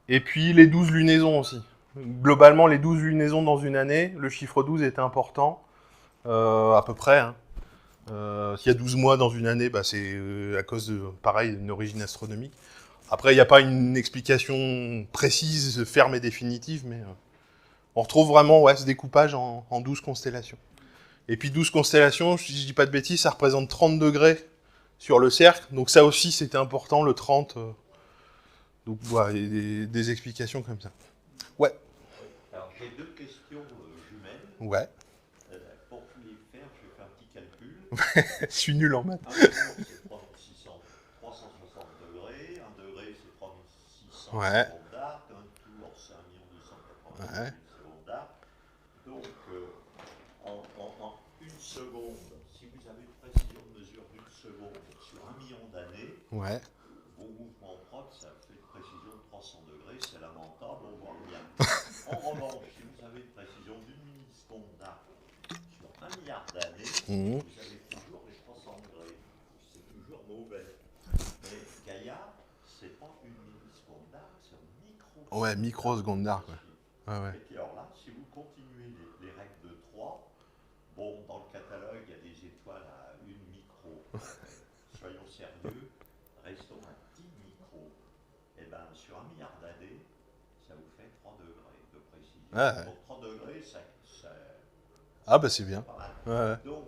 Et puis les 12 lunaisons aussi. Globalement, les 12 lunaisons dans une année, le chiffre 12 était important, à peu près. Hein. S'il y a 12 mois dans une année, bah, c'est à cause de, pareil, d'une origine astronomique. Après, il n'y a pas une explication précise, ferme et définitive, mais on retrouve vraiment ce découpage en 12 constellations. Et puis 12 constellations, si je dis pas de bêtises, ça représente 30 degrés sur le cercle. Donc ça aussi, c'était important, le 30. Donc voilà, des explications comme ça. Ouais. Alors j'ai deux questions jumelles. Ouais. Pour les faire, je vais faire un petit calcul. Je suis nul en maths. Un second, c'est 360 degrés. Un degré, c'est 3600 Ouais. secondes d'arc. Un tour, c'est 1 280 Ouais. secondes d'arc. Donc, en une seconde, si vous avez une précision de mesure d'une seconde sur 1 million d'années, Ouais. vos mouvements propres, ça fait une précision de 300 degrés, c'est lamentable, on voit rien. En revanche, si vous avez une précision d'une milliseconde d'arc sur 1 milliard d'années, Mmh. vous avez toujours les 300 degrés. C'est toujours mauvais. Mais Gaïa, c'est pas une milliseconde d'arc, c'est un micro. Ouais, microseconde d'arc. Ouais. Ouais. Et puis alors là, si vous continuez les règles de 3, bon, dans le catalogue, il y a des étoiles à 1 micro. Soyons sérieux, restons à 10 micros. Et bien, sur 1 milliard d'années, ça vous fait 3 degrés de précision. Ouais. Donc 3 degrés, Ah bah c'est bien. pas mal. Ouais. Donc,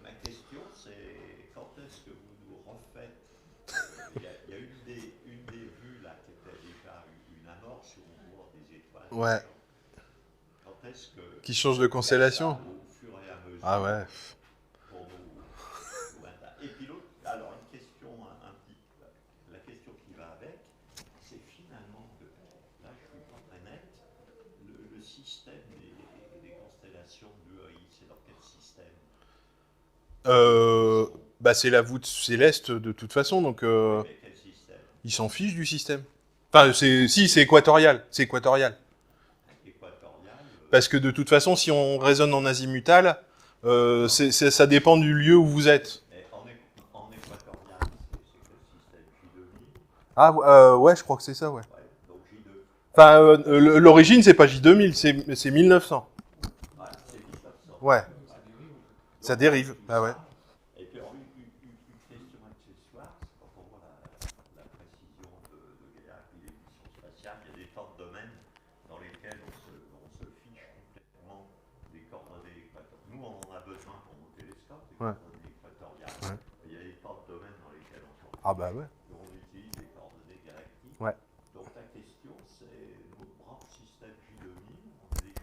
ma question, c'est quand est-ce que vous nous refaites il y a une des vues là qui était déjà une amorce où on voit des étoiles. Ouais. Quand est-ce que Qui change de constellation. au fur et à mesure Ah ouais. pour nous et puis l'autre, alors une question la question qui va avec, c'est finalement là je suis pas très net, le système des constellations de l'EI, c'est dans quel système? Bah c'est la voûte céleste de toute façon, donc Mais quel système? ils s'en fichent du système. Enfin, c'est équatorial. C'est équatorial. Équatorial. Parce que de toute façon, si on raisonne en azimutal, ça dépend du lieu où vous êtes. En équatorial, c'est quel système? J2000? Ah ouais, je crois que c'est ça, ouais. Ouais, donc J2. Enfin, l'origine, c'est pas J2000, c'est 1900. Ouais, c'est 1900. Ouais. Ça dérive, ah ouais. Et puis, alors, une question accessoire, c'est quand on voit la précision de Gaïa et les missions spatiales, il y a des temps de domaine dans lesquels on se fiche complètement des coordonnées équatoriales. Nous, on en a besoin pour nos télescopes, des Ouais. coordonnées équatoriales. Ouais. Mais il y a des temps de domaine dans lesquels on s'en fiche. Ah bah ouais. On utilise des coordonnées galactiques. Ouais. Donc la question, c'est notre brave système J2000, on est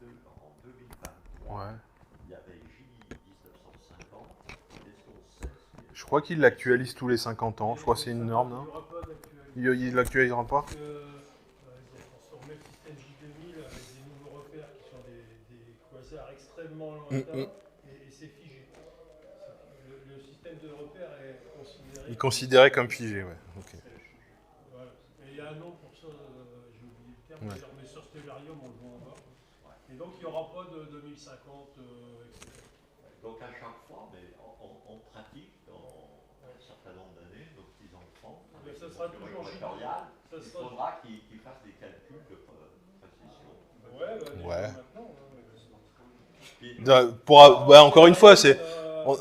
déjà en 2023. Ouais. Il y avait J 1950. Est-ce qu'on sait Je crois qu'il l'actualise tous les 50 ans. Je crois que c'est une norme, non? Il l'actualisera pas? Ils ont transformé le système J2000 avec des nouveaux repères qui sont des quasars extrêmement lointains et c'est figé. Le système de repères est considéré. Il est considéré comme figé, ouais. Ok. Voilà. Et il y a un nom pour ça, j'ai oublié le terme, Ouais. mais sur Stellarium on le voit en bas. Et donc il n'y aura pas de 2050, etc. Donc à chaque fois, mais en pratique, dans un certain nombre d'années, nos petits-enfants, Mais avec ça les sera mesures toujours équatoriales, Ça il sera- faudra qu'ils fassent des calculs de précision. Ouais, déjà Ouais. maintenant. Puis, Encore une fois,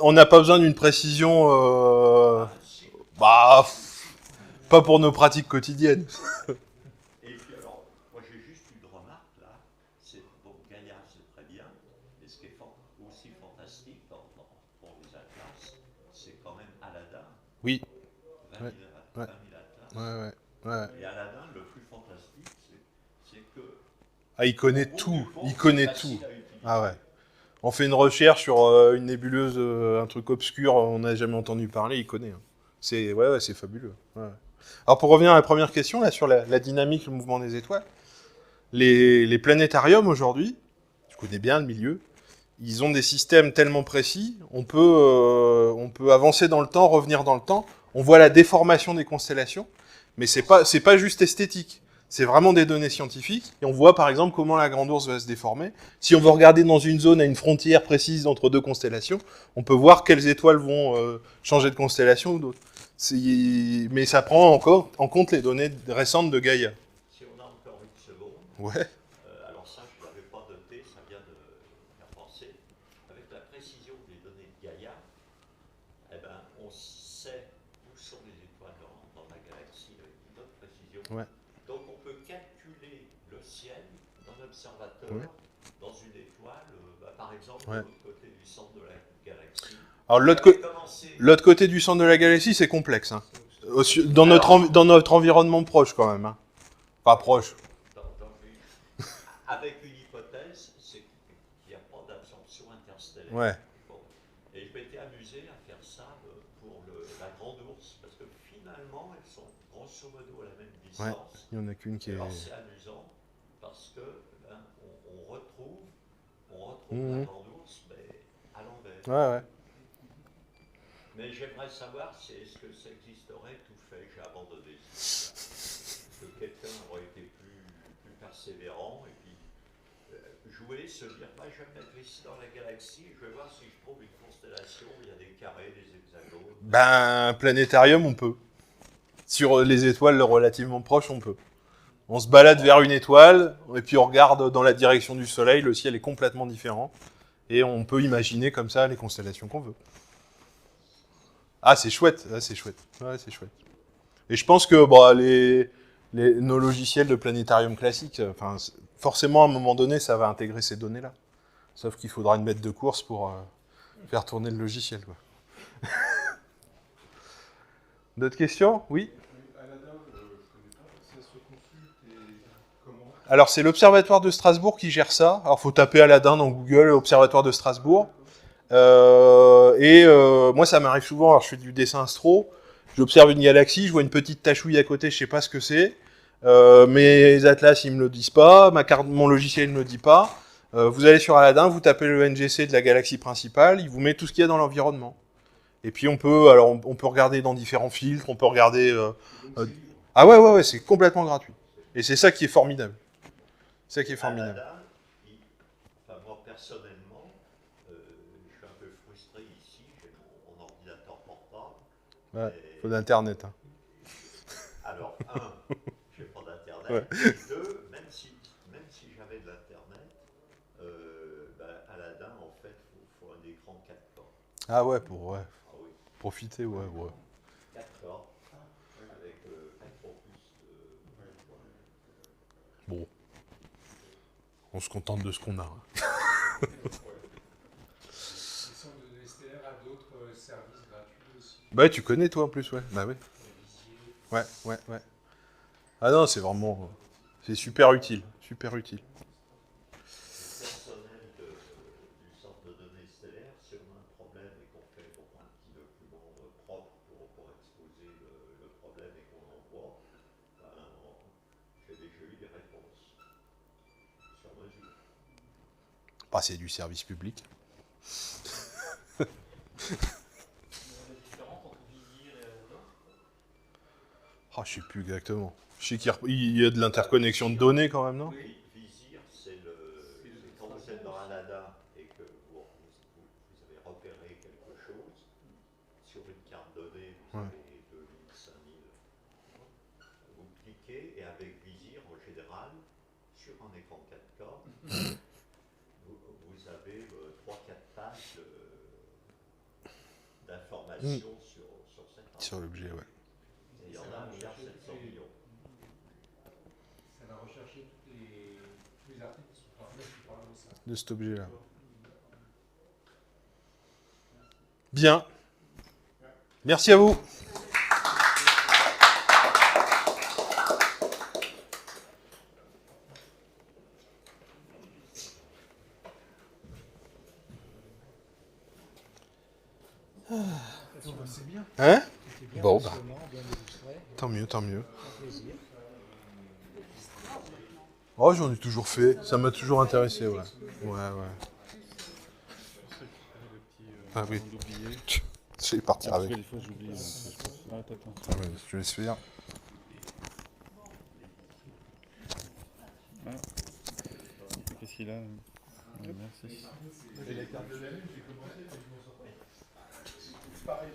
on n'a pas besoin d'une précision. Bah, pas pour nos pratiques quotidiennes. et puis alors, moi j'ai juste une remarque là, c'est bon, Gaïa c'est très bien, mais ce qui est aussi fantastique pour les atlas, c'est quand même Aladdin. Oui. 20 000 Ouais. atlas. Ouais. Et Aladdin, le plus fantastique, c'est que Ah, il connaît au bout tout. du compte, Il connaît c'est facile tout. à utiliser. Ah ouais. On fait une recherche sur une nébuleuse, un truc obscur, on n'a jamais entendu parler, il connaît. Hein. C'est fabuleux. Ouais. Alors pour revenir à la première question, là, sur la dynamique, le mouvement des étoiles, les planétariums aujourd'hui, je connais bien le milieu, ils ont des systèmes tellement précis, on peut avancer dans le temps, revenir dans le temps, on voit la déformation des constellations, mais c'est pas juste esthétique. C'est vraiment des données scientifiques, et on voit par exemple comment la Grande Ourse va se déformer. Si on veut regarder dans une zone à une frontière précise entre deux constellations, on peut voir quelles étoiles vont changer de constellation ou d'autres. Mais ça prend encore en compte les données récentes de Gaïa. Si on a encore une seconde, Ouais. alors ça, je ne l'avais pas noté, ça vient de faire penser. Avec la précision des données de Gaïa, eh ben, on sait où sont les étoiles dans la galaxie avec une autre précision. Ouais. Donc on peut calculer le ciel d'un observateur Ouais. dans une étoile, par exemple, Ouais. de l'autre côté du centre de la galaxie. Alors J'avais commencé- l'autre côté du centre de la galaxie, c'est complexe. Hein. Dans notre environnement proche quand même. Hein. Pas proche. avec une hypothèse, c'est qu'il n'y a pas d'absorption interstellaire. Ouais. Bon. Et je m'étais amusé à faire ça pour la grande ours, parce que finalement, elles sont grosso modo à la même distance. Il n'y en a qu'une qui est... Alors c'est amusant, parce que ben, on retrouve Mhm. la grande ours, mais à l'envers. Ouais, ouais. Mais j'aimerais savoir si est-ce que ça existerait tout fait. J'ai abandonné. Que quelqu'un aurait été plus persévérant et puis jouer, se dire bah, je vais me mettre ici dans la galaxie et je vais voir si je trouve une constellation où il y a des carrés, des hexagones. Ben, planétarium, on peut. Sur les étoiles relativement proches, on peut. On se balade vers une étoile, et puis on regarde dans la direction du Soleil, le ciel est complètement différent, et on peut imaginer comme ça les constellations qu'on veut. Ah, c'est chouette, ah, c'est chouette. Ouais, c'est chouette. Et je pense que bah, nos logiciels de planétarium classiques, forcément à un moment donné, ça va intégrer ces données-là. Sauf qu'il faudra une bête de course pour faire tourner le logiciel. Quoi. D'autres questions? Oui. Alors, c'est l'Observatoire de Strasbourg qui gère ça. Alors, il faut taper Aladdin dans Google, Observatoire de Strasbourg. Moi, ça m'arrive souvent, alors je fais du dessin astro, j'observe une galaxie, je vois une petite tachouille à côté, je sais pas ce que c'est. Mes atlas, ils me le disent pas, mon logiciel ne me le dit pas. Vous allez sur Aladdin, vous tapez le NGC de la galaxie principale, il vous met tout ce qu'il y a dans l'environnement. Et puis on peut regarder dans différents filtres, on peut regarder... Ah ouais, c'est complètement gratuit. Et c'est ça qui est formidable. C'est ça qui est formidable. Aladdin, moi personnellement, je suis un peu frustré ici, j'ai mon ordinateur portable. Ouais, faut d'Internet. Hein. Alors, j'ai pas d'internet. Ouais. Et deux, même si j'avais de l'internet, Aladdin, en fait, faut un écran 4K. Ah ouais, pour Ah oui, profiter, ouais. 4K, avec 4 fois plus de... Bon. On se contente de ce qu'on a. Hein. Les centres de STR a d'autres services gratuits aussi. Bah tu connais toi en plus, ouais. Bah oui. Ouais. Ah non, c'est vraiment... C'est super utile, super utile. Le personnel du centre de données stellaires, si on a un problème et qu'on fait un petit document propre pour exposer le problème et qu'on l'envoie, j'ai déjà eu des réponses sur mesure. Bah c'est du service public. La différence entre Vizir et Aladdin. Ah, je sais plus exactement. Je sais qu'il y a de l'interconnexion de données quand même, non? Oui, Vizir, c'est quand vous êtes dans Aladdin et que vous avez repéré quelque chose, sur une carte donnée, vous avez 2000, 5000, vous cliquez et avec Vizir, en général, sur un écran 4K, vous avez 3-4 pages d'informations sur cette arme. Sur l'objet, ouais. Et il y en a 1,7 milliard. Ça va rechercher tous les articles qui sont parfaits qui parlent de ça. De cet objet-là. Bien. Merci à vous. C'est bien. Hein? C'était bien Bon, passionnant, bien illustré. Tant mieux. Un plaisir. Oh, j'en ai toujours fait. Ça m'a toujours intéressé, ouais. Ouais. Ah oui. Je vais partir avec. Des fois, j'oublie. Attends. Ah ouais, je laisse faire. Qu'est-ce qu'il a là? Merci. Et la carte de la Lune, j'ai commencé, mais je m'en sors pas. Pareil.